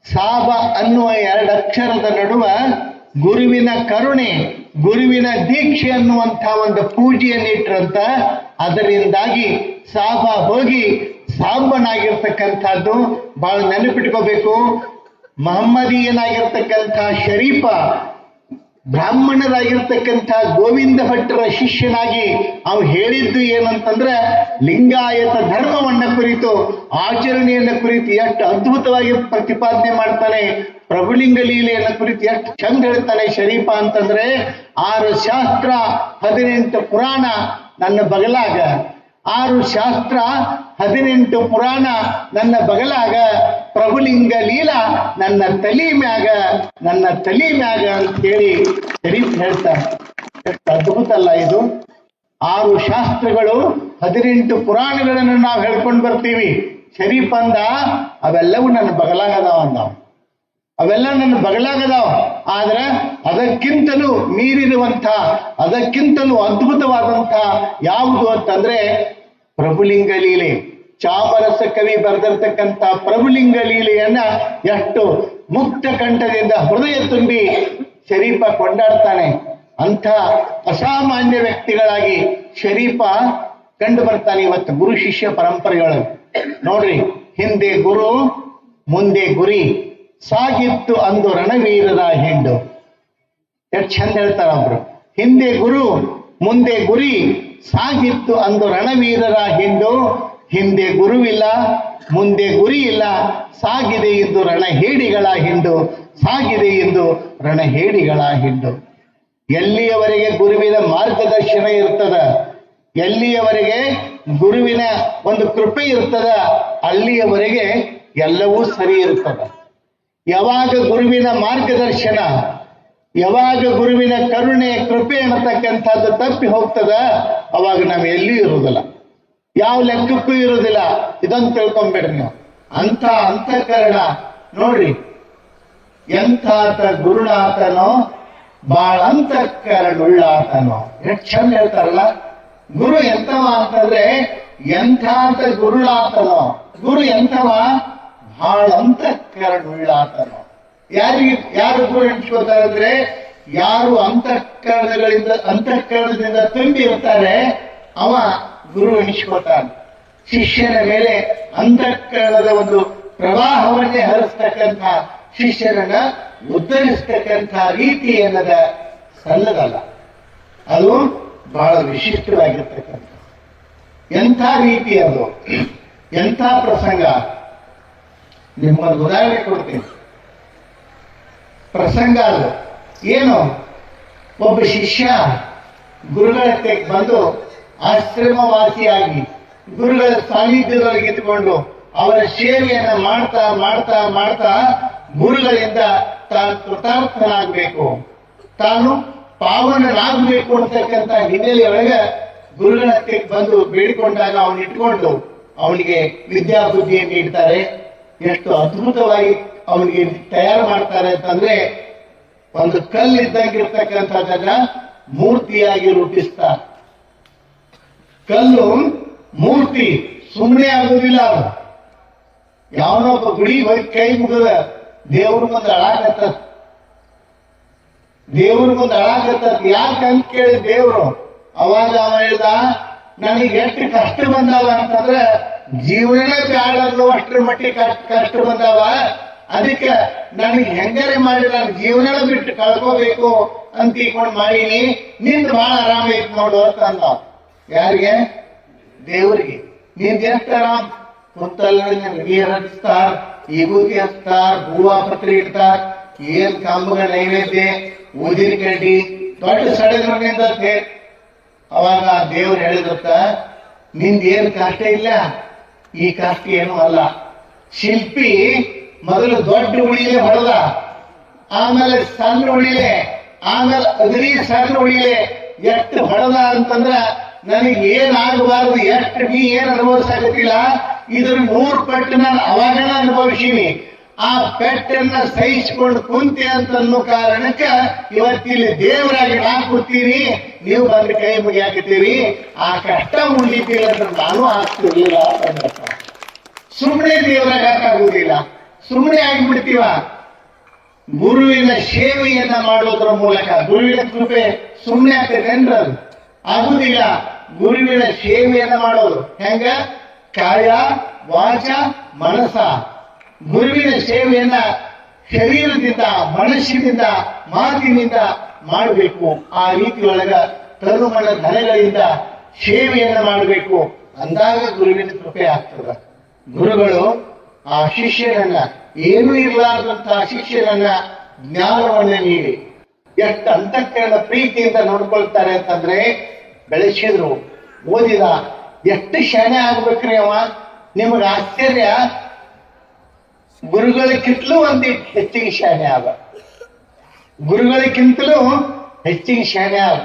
ಸಾಬ ಅನ್ನುವ 2 ಅಕ್ಷರದ ನಡುವ ಗುರುವಿನ ಕರುಣೆ, ಗುರುವಿನ ದೀಕ್ಷೆ ಅನ್ನುವಂಥ ಒಂದು ಪೂಜೆಯನ್ನು ಇಟ್ರಂತ. ಅದರಿಂದಾಗಿ ಸಾಬ ಹೋಗಿ ಸಾಬನಾಗಿರ್ತಕ್ಕಂಥದ್ದು ಬಹಳ ನೆನಪಿಟ್ಕೋಬೇಕು. ಮಹಮ್ಮದೀಯನಾಗಿರ್ತಕ್ಕಂಥ ಶರೀಫ ಬ್ರಾಹ್ಮಣರಾಗಿರ್ತಕ್ಕಂಥ ಗೋವಿಂದ ಭಟ್ಟರ ಶಿಷ್ಯನಾಗಿ ಅವು ಹೇಳಿದ್ದು ಏನಂತಂದ್ರೆ ಲಿಂಗಾಯತ ಧರ್ಮವನ್ನ ಕುರಿತು, ಆಚರಣೆಯನ್ನ ಕುರಿತು ಎಷ್ಟು ಅದ್ಭುತವಾಗಿ ಪ್ರತಿಪಾದನೆ ಮಾಡ್ತಾನೆ. ಪ್ರಭುಲಿಂಗ ಲೀಲೆಯನ್ನ ಕುರಿತು ಎಷ್ಟು ಚಂದ ಹೇಳ್ತಾನೆ ಶರೀಫ ಅಂತಂದ್ರೆ, 6 ಶಾಸ್ತ್ರ 18 ಪುರಾಣ ನನ್ನ ಬಗಲಾಗ, 6 ಶಾಸ್ತ್ರ 18 ಪುರಾಣ ನನ್ನ ಬಗಲಾಗ, ಪ್ರಭುಲಿಂಗ ಲೀಲಾ ನನ್ನ ತಲಿ ಮ್ಯಾಗ ಅಂತೇಳಿ ಶರೀಫ್ ಹೇಳ್ತಾರೆ. ಎಷ್ಟು ಅದ್ಭುತ ಅಲ್ಲ ಇದು. 6 ಶಾಸ್ತ್ರಗಳು 18 ಪುರಾಣಗಳನ್ನು ನಾವು ಹೇಳ್ಕೊಂಡು ಬರ್ತೀವಿ. ಶರೀಫ್ ಅಂದ ಅವೆಲ್ಲವೂ ನನ್ನ ಬಗಲಾಗದಾವ ಅಂದವ. ಅವೆಲ್ಲ ನನ್ನ ಬಗಲಾಗದಾವ. ಆದ್ರೆ ಅದಕ್ಕಿಂತಲೂ ಮೀರಿರುವಂಥ, ಅದಕ್ಕಿಂತಲೂ ಅದ್ಭುತವಾದಂಥ ಯಾವುದು ಅಂತಂದ್ರೆ ಪ್ರಭುಲಿಂಗ ಲೀಲೆ. ಚಾಮರಸ ಕವಿ ಬರೆದಿರ್ತಕ್ಕಂಥ ಪ್ರಭುಲಿಂಗ ಲೀಲೆಯನ್ನ ಎಷ್ಟು ಮುಕ್ತ ಕಂಠದಿಂದ ಹೃದಯ ತುಂಬಿ ಶರೀಫ ಕೊಂಡಾಡ್ತಾನೆ. ಅಂಥ ಅಸಾಮಾನ್ಯ ವ್ಯಕ್ತಿಗಳಾಗಿ ಶರೀಫ ಕಂಡು ಬರ್ತಾನೆ ಇವತ್ತು ಗುರು ಶಿಷ್ಯ ಪರಂಪರೆಯೊಳಗೆ. ನೋಡ್ರಿ, ಹಿಂದೆ ಗುರು ಮುಂದೆ ಗುರಿ, ಸಾಗಿತ್ತು ಅಂದು ರಣವೀರರ ಹಿಂಡು. ಎಷ್ಟು ಚಂದ ಹೇಳ್ತಾರ ಒಬ್ರು. ಹಿಂದೆ ಗುರು ಮುಂದೆ ಗುರಿ, ಸಾಗಿತ್ತು ಅಂದು ರಣವೀರರ ಹಿಂಡು. ಹಿಂದೆ ಗುರುವಿಲ್ಲ ಮುಂದೆ ಗುರಿ ಇಲ್ಲ, ಸಾಗಿದೆ ಎಂದು ರಣಹೇಡಿಗಳ ಹಿಂಡು. ಸಾಗಿದೆ ಎಂದು ರಣಹೇಡಿಗಳ ಹಿಂಡು. ಎಲ್ಲಿಯವರೆಗೆ ಗುರುವಿನ ಮಾರ್ಗದರ್ಶನ ಇರ್ತದ, ಎಲ್ಲಿಯವರೆಗೆ ಗುರುವಿನ ಒಂದು ಕೃಪೆ ಇರ್ತದ, ಅಲ್ಲಿಯವರೆಗೆ ಎಲ್ಲವೂ ಸರಿ ಇರ್ತದ. ಯಾವಾಗ ಗುರುವಿನ ಮಾರ್ಗದರ್ಶನ, ಯಾವಾಗ ಗುರುವಿನ ಕರುಣೆ ಕೃಪೆ ಅನ್ನತಕ್ಕಂಥದ್ದು ತಪ್ಪಿ ಹೋಗ್ತದ, ಅವಾಗ ನಾವು ಎಲ್ಲಿಯೂ ಇರುವುದಿಲ್ಲ, ಯಾವ ಲೆಕ್ಕಕ್ಕೂ ಇರುವುದಿಲ್ಲ. ಇದನ್ನು ತಿಳ್ಕೊಂಬೇಡ್ರಿ ನೀವು. ಅಂಥ ಅಂತಃಕರಣ ನೋಡ್ರಿ, ಎಂಥಾತ ಗುರುನಾಥನೋ ಬಾಳ ಅಂತಃಕರಣುಳ್ಳಾತನೋ. ಎಷ್ಟು ಚಂದ ಹೇಳ್ತಾರಲ್ಲ. ಗುರು ಎಂಥವ ಅಂತಂದ್ರೆ ಎಂಥಾತ ಗುರುಳಾತನೋ. ಗುರು ಎಂಥವ? ಬಹಳ ಅಂತಃಕರಣುಳ್ಳಾತನೋ. ಯಾರು ಗುರು ಎಣಿಸ್ಕೋತಾರೆ ಅಂದ್ರೆ ಯಾರು ಅಂತಃಕರಣದಿಂದ ತುಂಬಿ ಇರ್ತಾರೆ ಅವ ಗುರು ಎಣಿಸ್ಕೋತಾನೆ. ಶಿಷ್ಯನ ಮೇಲೆ ಅಂತಃಕರಣದ ಒಂದು ಪ್ರವಾಹವನ್ನೇ ಹರಿಸ್ತಕ್ಕಂಥ, ಶಿಷ್ಯರನ್ನ ಉದ್ಧರಿಸ್ತಕ್ಕಂಥ ರೀತಿ ಅನ್ನದ ಸಲ್ಲದಲ್ಲ, ಅದು ಬಹಳ ವಿಶಿಷ್ಟವಾಗಿರ್ತಕ್ಕಂಥ ಎಂಥ ರೀತಿ ಅದು, ಎಂಥ ಪ್ರಸಂಗ. ನಿಮ್ಗೊಂದು ಉದಾಹರಣೆ ಕೊಡ್ತೀನಿ. ಪ್ರಸಂಗ ಅದು ಏನು, ಒಬ್ಬ ಶಿಷ್ಯ ಗುರುಗಳ ಬಂದು ಆಶ್ರಮವಾಸಿಯಾಗಿ ಗುರುಗಳ ಸಾನ್ನಿಧ್ಯದೊಳಗೆ ಇದ್ದುಕೊಂಡು ಅವರ ಸೇವೆಯನ್ನ ಮಾಡ್ತಾ ಮಾಡ್ತಾ ಮಾಡ್ತಾ ಗುರುಗಳಿಂದ ತಾನು ಕೃತಾರ್ಥನಾಗಬೇಕು, ತಾನು ಪಾವನನಾಗಬೇಕು ಅಂತಕ್ಕಂಥ ಹಿನ್ನೆಲೆಯೊಳಗೆ ಗುರುಗಳ ಬಂದು ಬೇಡಿಕೊಂಡಾಗ ಅವನು ಇಟ್ಕೊಂಡು ಅವನಿಗೆ ವಿದ್ಯಾಬುದ್ಧಿಯನ್ನು ನೀಡ್ತಾರೆ. ಎಷ್ಟು ಅದ್ಭುತವಾಗಿ ಅವನಿಗೆ ತಯಾರು ಮಾಡ್ತಾರೆ ಅಂತಂದ್ರೆ, ಒಂದು ಕಲ್ಲಿದ್ದಂಗಿರ್ತಕ್ಕಂಥದ್ದನ್ನ ಮೂರ್ತಿಯಾಗಿ ರೂಪಿಸ್ತಾರೆ. ಕಲ್ಲು ಮೂರ್ತಿ ಸುಮ್ಮನೆ ಆಗುದಿಲ್ಲ. ಅದು ಯಾವನೊಬ್ಬ ಗುಡಿ ಹೋಗಿ ಕೈ ಮುಗಿದ ದೇವ್ರ ಮುಂದೆ ಅಳಾಕತ್ತ, ದೇವ್ರ ಮುಂದೆ ಅಳಾಕತ್ತ. ಯಾಕಂತ ಕೇಳಿ ದೇವ್ರು ಅವಾಗ ಅವ ಹೇಳ್ದ, ನನಗೆ ಎಷ್ಟು ಕಷ್ಟ ಬಂದಾವ ಅಂತಂದ್ರೆ ಜೀವನನೇ ಬ್ಯಾಡ ಅನ್ನೋ ಅಷ್ಟರ ಮಟ್ಟಿಗೆ ಕಷ್ಟ ಬಂದಾವ. ಅದಕ್ಕೆ ನನಗೆ ಹೆಂಗಾರೆ ಮಾಡಿ ನಾನು ಜೀವನ ಬಿಟ್ಟು ಕಳ್ಕೋಬೇಕು ಅಂತ ತಿಳ್ಕೊಂಡು ಮಾಡೀನಿ. ನಿಂದು ಬಹಳ ಆರಾಮ ಐತಿ ನೋಡು ಅಂತ ಅಂದ. ಯಾರಿಗೆ? ದೇವರಿಗೆ. ನಿಂದ ಎಷ್ಟು ಆರಾಮ್ ಕುಂತಲ್ಲ, ನೀರ್ ಹಚ್ತಾರ, ವಿಭೂತಿ ಹಚ್ತಾರ, ಹೂವಾ ಪತ್ರಿ ಇಡ್ತಾರ, ಏನ್ ಕಂಬಗ ನೈವೇದ್ಯ, ಊದಿನ ಕಡ್ಡಿ, ದೊಡ್ಡ ಸಡಗರನಿಂದ. ಅವಾಗ ದೇವ್ರು ಹೇಳಿದತ್ತ, ನಿಂದೇನು ಕಷ್ಟ ಇಲ್ಲ, ಈ ಕಷ್ಟ ಏನು ಅಲ್ಲ. ಶಿಲ್ಪಿ ಮೊದಲು ದೊಡ್ಡ ಉಳಿಲೆ ಹೊಡೆದ, ಆಮೇಲೆ ಸಣ್ಣ ಉಳಿಲೆ, ಆಮೇಲೆ ಅಗದಿ ಸಣ್ಣ ಉಳಿಲೆ. ಎಷ್ಟು ಹೊಡೆದ ಅಂತಂದ್ರ ನನಗೆ ಏನಾಗಬಾರದು, ಎಷ್ಟು ನೀ ಏನ್ ಅನುಭವಿಸಾಗತ್ತಿಲ್ಲ, ಇದ್ರ 100 ಪಟ್ಟು ನಾನು ಅವಾಗನ ಅನುಭವಿಸೀನಿ. ಆ ಪೆಟ್ಟನ್ನ ಸಹಿಸಿಕೊಂಡು ಕುಂತೆ ಅಂತ ಅನ್ನೋ ಕಾರಣಕ್ಕ ಇವತ್ತಿಲ್ಲಿ ದೇವರಾಗಿ ನಾ ಕೂತೀನಿ, ನೀವು ಬಂದು ಕೈ ಮುಗಿಯಾಕತ್ತೀರಿ. ಆ ಕಷ್ಟ ಉಳಿತೀರಿ ಅಂತ ನಾನು ಆಗ್ತಿರ್ಲಿಲ್ಲ. ಸುಮ್ಮನೆ ದೇವರಾಗ ಹಾಕಾಗುವುದಿಲ್ಲ, ಸುಮ್ಮನೆ ಆಗಿಬಿಡ್ತೀವ. ಗುರುವಿನ ಸೇವೆಯನ್ನ ಮಾಡೋದ್ರ ಮೂಲಕ ಗುರುವಿನ ಕೃಪೆ ಸುಮ್ಮನೆ ಆಗ್ತದೆ ಅದು ಆಗುದಿಲ್ಲ. ಗುರುವಿನ ಸೇವೆಯನ್ನ ಮಾಡೋದು ಹೆಂಗ? ಕಾಯ ವಾಚ ಮನಸ. ಗುರುವಿನ ಸೇವೆಯನ್ನ ಶರೀರದಿಂದ, ಮನಸ್ಸಿನಿಂದ, ಮಾತಿನಿಂದ ಮಾಡಬೇಕು. ಆ ರೀತಿಯೊಳಗ ತನುಮನ ಧನಗಳಿಂದ ಸೇವೆಯನ್ನ ಮಾಡಬೇಕು. ಅಂದಾಗ ಗುರುವಿನ ಕೃಪೆ ಆಗ್ತದ. ಗುರುಗಳು ಆ ಶಿಷ್ಯನನ್ನ, ಏನೂ ಇರಲಾರದಂತಹ ಶಿಷ್ಯನನ್ನ ಜ್ಞಾನವನ್ನ ನೀಡಿ ಎಷ್ಟು ಅಂತಃಕರಣ ಪ್ರೀತಿಯಿಂದ ನೋಡ್ಕೊಳ್ತಾರೆ ಅಂತಂದ್ರೆ, ಬೆಳೆಸಿದ್ರು, ಓದಿದ, ಎಷ್ಟು ಶಾಣೆ ಆಗ್ಬೇಕ್ರಿ ಅವ. ನಿಮಗೆ ಆಶ್ಚರ್ಯ, ಗುರುಗಳಿಗಿಂತಲೂ ಹೆಚ್ಚಿಗೆ ಶಾಣೆ ಆಗ, ಗುರುಗಳಿಗಿಂತಲೂ ಹೆಚ್ಚಿಗೆ ಶಾಣೆ ಆಗ.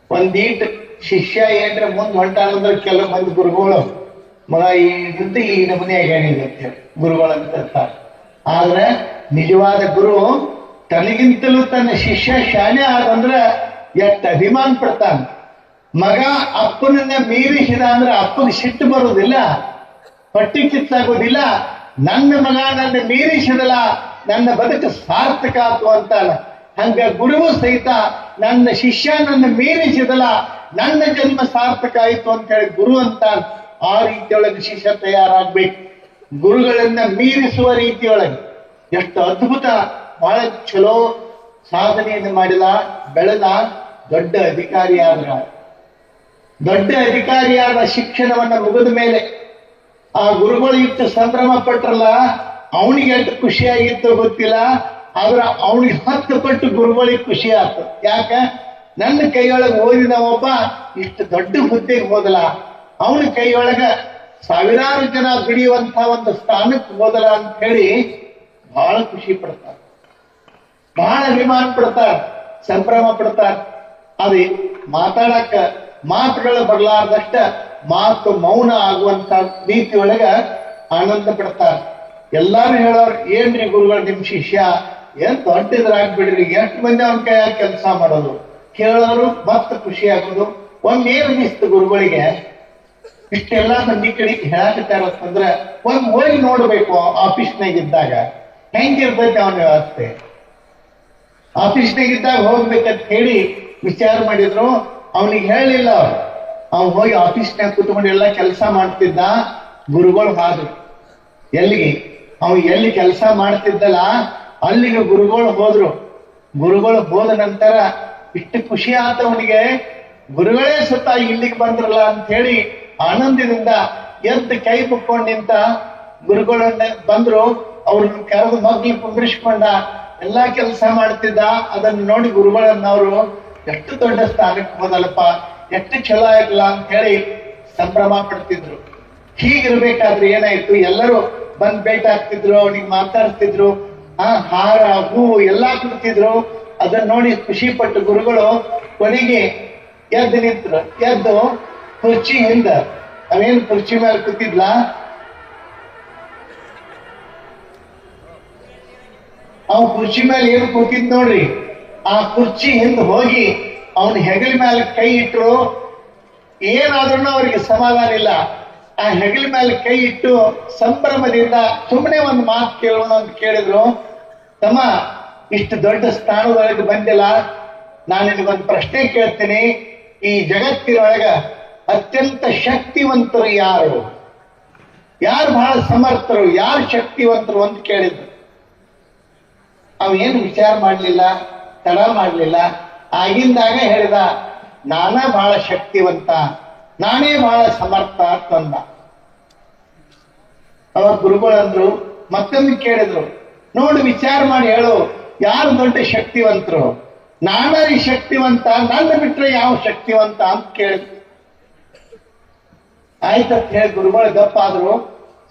ಒಂದೀಟ್ ಶಿಷ್ಯ ಏನ್ರ ಮುಂದೆ ಹೊಂಟಾನಂದ್ರೆ ಕೆಲವು ಮಂದಿ ಗುರುಗಳು ಮಗ ಈ ಯುದ್ಧ ಈ ನಮೂನೆ ಆಗ್ಯಾನಿದೆ ಅಂತ ಹೇಳಿ ಗುರುಗಳಂತ ಇರ್ತಾರೆ. ಆದ್ರೆ ನಿಜವಾದ ಗುರು ತನಗಿಂತಲೂ ತನ್ನ ಶಿಷ್ಯ ಶಾಣೆ ಆದಂದ್ರ ಎಷ್ಟು ಅಭಿಮಾನ ಪಡ್ತಾನ. ಮಗ ಅಪ್ಪನನ್ನ ಮೀರಿಸಿದ ಅಂದ್ರೆ ಅಪ್ಪಗೆ ಸಿಟ್ಟು ಬರುವುದಿಲ್ಲ, ಪಟ್ಟಿ ಕಿತ್ತಾಗೋದಿಲ್ಲ. ನನ್ನ ಮಗ ನನ್ನ ಮೀರಿಸಿದಲ್ಲ, ನನ್ನ ಬದುಕು ಸಾರ್ಥಕ ಆತು ಅಂತಾನ. ಹಂಗ ಗುರುವು ಸಹಿತ ನನ್ನ ಶಿಷ್ಯ ನನ್ನ ಮೀರಿಸಿದಲ್ಲ, ನನ್ನ ಜನ್ಮ ಸಾರ್ಥಕ ಆಯ್ತು ಅಂತ ಹೇಳಿ ಗುರು ಅಂತಾನ. ಆ ರೀತಿಯೊಳಗೆ ಶಿಷ್ಯ ತಯಾರಾಗ್ಬೇಕು, ಗುರುಗಳನ್ನ ಮೀರಿಸುವ ರೀತಿಯೊಳಗೆ. ಎಷ್ಟು ಅದ್ಭುತ, ಬಹಳ ಚಲೋ ಸಾಧನೆಯನ್ನು ಮಾಡಿದ, ಬೆಳೆದ, ದೊಡ್ಡ ಅಧಿಕಾರಿಯಾದ್ರ. ದೊಡ್ಡ ಅಧಿಕಾರಿಯಾದ ಶಿಕ್ಷಣವನ್ನ ಮುಗಿದ ಮೇಲೆ ಆ ಗುರುಗಳು ಇಷ್ಟು ಸಂಭ್ರಮ ಪಟ್ರಲ್ಲ, ಅವನಿಗೆ ಎಷ್ಟು ಖುಷಿಯಾಗಿತ್ತು ಗೊತ್ತಿಲ್ಲ. ಆದ್ರೆ ಅವನಿಗೆ 10 ಪಟ್ಟು ಗುರುಗಳಿಗೆ ಖುಷಿ ಆಯ್ತು. ಯಾಕ? ನನ್ನ ಕೈಯೊಳಗೆ ಓದಿದ ಒಬ್ಬ ಇಷ್ಟು ದೊಡ್ಡ ಹುದ್ದೆಗೆ ಹೋದಲ್ಲ, ಅವನ ಕೈಯೊಳಗ ಸಾವಿರಾರು ಜನ ದುಡಿಯುವಂತ ಒಂದು ಸ್ಥಾನಕ್ಕೆ ಹೋದಲ್ಲ ಅಂತ ಹೇಳಿ ಬಹಳ ಖುಷಿ ಪಡ್ತಾರೆ, ಬಹಳ ಅಭಿಮಾನ ಪಡ್ತಾರೆ, ಸಂಭ್ರಮ ಪಡ್ತಾರೆ. ಅದೇ ಮಾತಾಡಕ ಮಾತುಗಳು ಬರಲಾರ್ದಷ್ಟ ಮಾತು ಮೌನ ಆಗುವಂತ ರೀತಿಯೊಳಗ ಆನಂದ ಪಡ್ತಾರೆ. ಎಲ್ಲಾರು ಹೇಳೋರು, ಏನ್ರಿ ಗುರುಗಳು ನಿಮ್ ಶಿಷ್ಯ ಏನ್ ದೊಡ್ಡದ್ರಾಗ್ಬಿಡ್ರಿ, ಎಷ್ಟು ಮಂದಿ ಅವನ ಕೈಯಾಗ ಕೆಲಸ ಮಾಡೋದು. ಕೇಳೋರು ಮತ್ತೆ ಖುಷಿ ಆಗೋದು. ಏನ್ ಅನಿಸ್ತು ಗುರುಗಳಿಗೆ, ಇಷ್ಟೆಲ್ಲಾ ಮಂದಿ ಕಡೆಗೆ ಹೇಳಕತ್ತಾರ ಅಂತಂದ್ರ ಹೋಗಿ ನೋಡ್ಬೇಕು ಆಫೀಸ್ನಾಗ ಇದ್ದಾಗ ಹೆಂಗಿರ್ತೈತೆ ಅವನ ವ್ಯವಸ್ಥೆ. ಆಫೀಸ್ನಾಗ ಇದ್ದಾಗ ಹೋಗ್ಬೇಕಂತ ಹೇಳಿ ವಿಚಾರ ಮಾಡಿದ್ರು. ಅವನಿಗೆ ಹೇಳಿಲ್ಲ ಅವ್ರು. ಅವ್ನು ಹೋಗಿ ಆಫೀಸ್ನಾಗ ಕೂತ್ಕೊಂಡು ಎಲ್ಲ ಕೆಲಸ ಮಾಡ್ತಿದ್ದ. ಗುರುಗಳು ಹಾದ್ರು ಎಲ್ಲಿಗೆ, ಅವನು ಎಲ್ಲಿ ಕೆಲಸ ಮಾಡ್ತಿದ್ದಲ್ಲ ಅಲ್ಲಿಗೆ ಗುರುಗಳು ಹೋದ್ರು. ಗುರುಗಳು ಹೋದ ನಂತರ ಇಷ್ಟು ಖುಷಿ ಆತ ಅವನಿಗೆ, ಗುರುಗಳೇ ಸುತ್ತ ಇಲ್ಲಿಗೆ ಬಂದ್ರಲ್ಲ ಅಂತ ಹೇಳಿ ಆನಂದದಿಂದ ಎದ್ದು ಕೈ ಮುಕ್ಕೊಂಡು ನಿಂತ. ಗುರುಗಳನ್ನ ಬಂದ್ರು, ಅವ್ರನ್ನ ಕರೆದು ಮಗ್ಲಿ ಕುಂದ್ರಿಸ್ಕೊಂಡ, ಎಲ್ಲಾ ಕೆಲಸ ಮಾಡ್ತಿದ್ದ. ಅದನ್ನ ನೋಡಿ ಗುರುಗಳನ್ನವರು ಎಷ್ಟು ದೊಡ್ಡ ಸ್ಥಾನಕ್ಕೆ ಹೋದಲ್ಲಪ್ಪ, ಎಷ್ಟು ಚಲೋ ಆಗಿಲ್ಲ ಅಂತ ಹೇಳಿ ಸಂಭ್ರಮ ಪಡ್ತಿದ್ರು. ಹೀಗಿರ್ಬೇಕಾದ್ರೆ ಏನಾಯ್ತು, ಎಲ್ಲರೂ ಬಂದ್ ಭೇಟಿ ಆಗ್ತಿದ್ರು, ಅವನಿಗೆ ಮಾತಾಡ್ತಿದ್ರು, ಹಾರ ಹೂವು ಎಲ್ಲಾ ಕೊಡ್ತಿದ್ರು. ಅದನ್ನ ನೋಡಿ ಖುಷಿ ಪಟ್ಟು ಗುರುಗಳು ಕೊನೆಗೆ ಎದ್ದು ನಿಂತರು. ಎದ್ದು ಕುರ್ಚಿ ಹಿಂದ, ಅವೇನು ಕುರ್ಚಿ ಮೇಲೆ ಕೂತಿದ್ಲ, ಅವ್ ಕುರ್ಚಿ ಮೇಲೆ ಏನು ಕೂತಿದ್ ನೋಡ್ರಿ, ಆ ಕುರ್ಚಿ ಹಿಂದ ಹೋಗಿ ಅವನ ಹೆಗಲ ಮೇಲೆ ಕೈ ಇಟ್ಟರು. ಏನಾದ್ರೂ ಅವರಿಗೆ ಸಮಾಧಾನ ಇಲ್ಲ. ಆ ಹೆಗಲ ಮೇಲೆ ಕೈ ಇಟ್ಟು ಸಂಭ್ರಮದಿಂದ ಸುಮ್ಮನೆ ಒಂದು ಮಾತು ಕೇಳೋಣ ಅಂತ ಕೇಳಿದ್ರು. ತಮ್ಮ, ಇಷ್ಟು ದೊಡ್ಡ ಸ್ಥಾನದೊಳಗೆ ಬಂದಿಲ್ಲ, ನಾನು ನಿನಗೊಂದು ಪ್ರಶ್ನೆ ಕೇಳ್ತೀನಿ. ಈ ಜಗತ್ತಿನೊಳಗ ಅತ್ಯಂತ ಶಕ್ತಿವಂತರು ಯಾರು? ಯಾರು ಬಹಳ ಸಮರ್ಥರು, ಯಾರು ಶಕ್ತಿವಂತರು ಅಂತ ಕೇಳಿದ್ರು. ಅವೇನು ವಿಚಾರ ಮಾಡ್ಲಿಲ್ಲ, ತಡ ಮಾಡ್ಲಿಲ್ಲ. ಆಗಿಂದಾಗ ಹೇಳಿದ, ನಾನೇ ಬಹಳ ಶಕ್ತಿವಂತ, ನಾನೇ ಬಹಳ ಸಮರ್ಥ ಅಂತಂದ. ಅವಾಗ ಗುರುಗಳಂದ್ರು, ಮತ್ತೊಮ್ಮೆ ಕೇಳಿದ್ರು, ನೋಡು ವಿಚಾರ ಮಾಡಿ ಹೇಳು, ಯಾರು ದೊಡ್ಡ ಶಕ್ತಿವಂತರು? ನಾನರಿ ಶಕ್ತಿವಂತ, ನನ್ನ ಬಿಟ್ರೆ ಯಾವ ಶಕ್ತಿವಂತ ಅಂತ ಕೇಳಿದ್ರು. ಆಯ್ತಂತ ಹೇಳಿ ಗುರುಗಳು ಗಪ್ಪ ಆದ್ರು.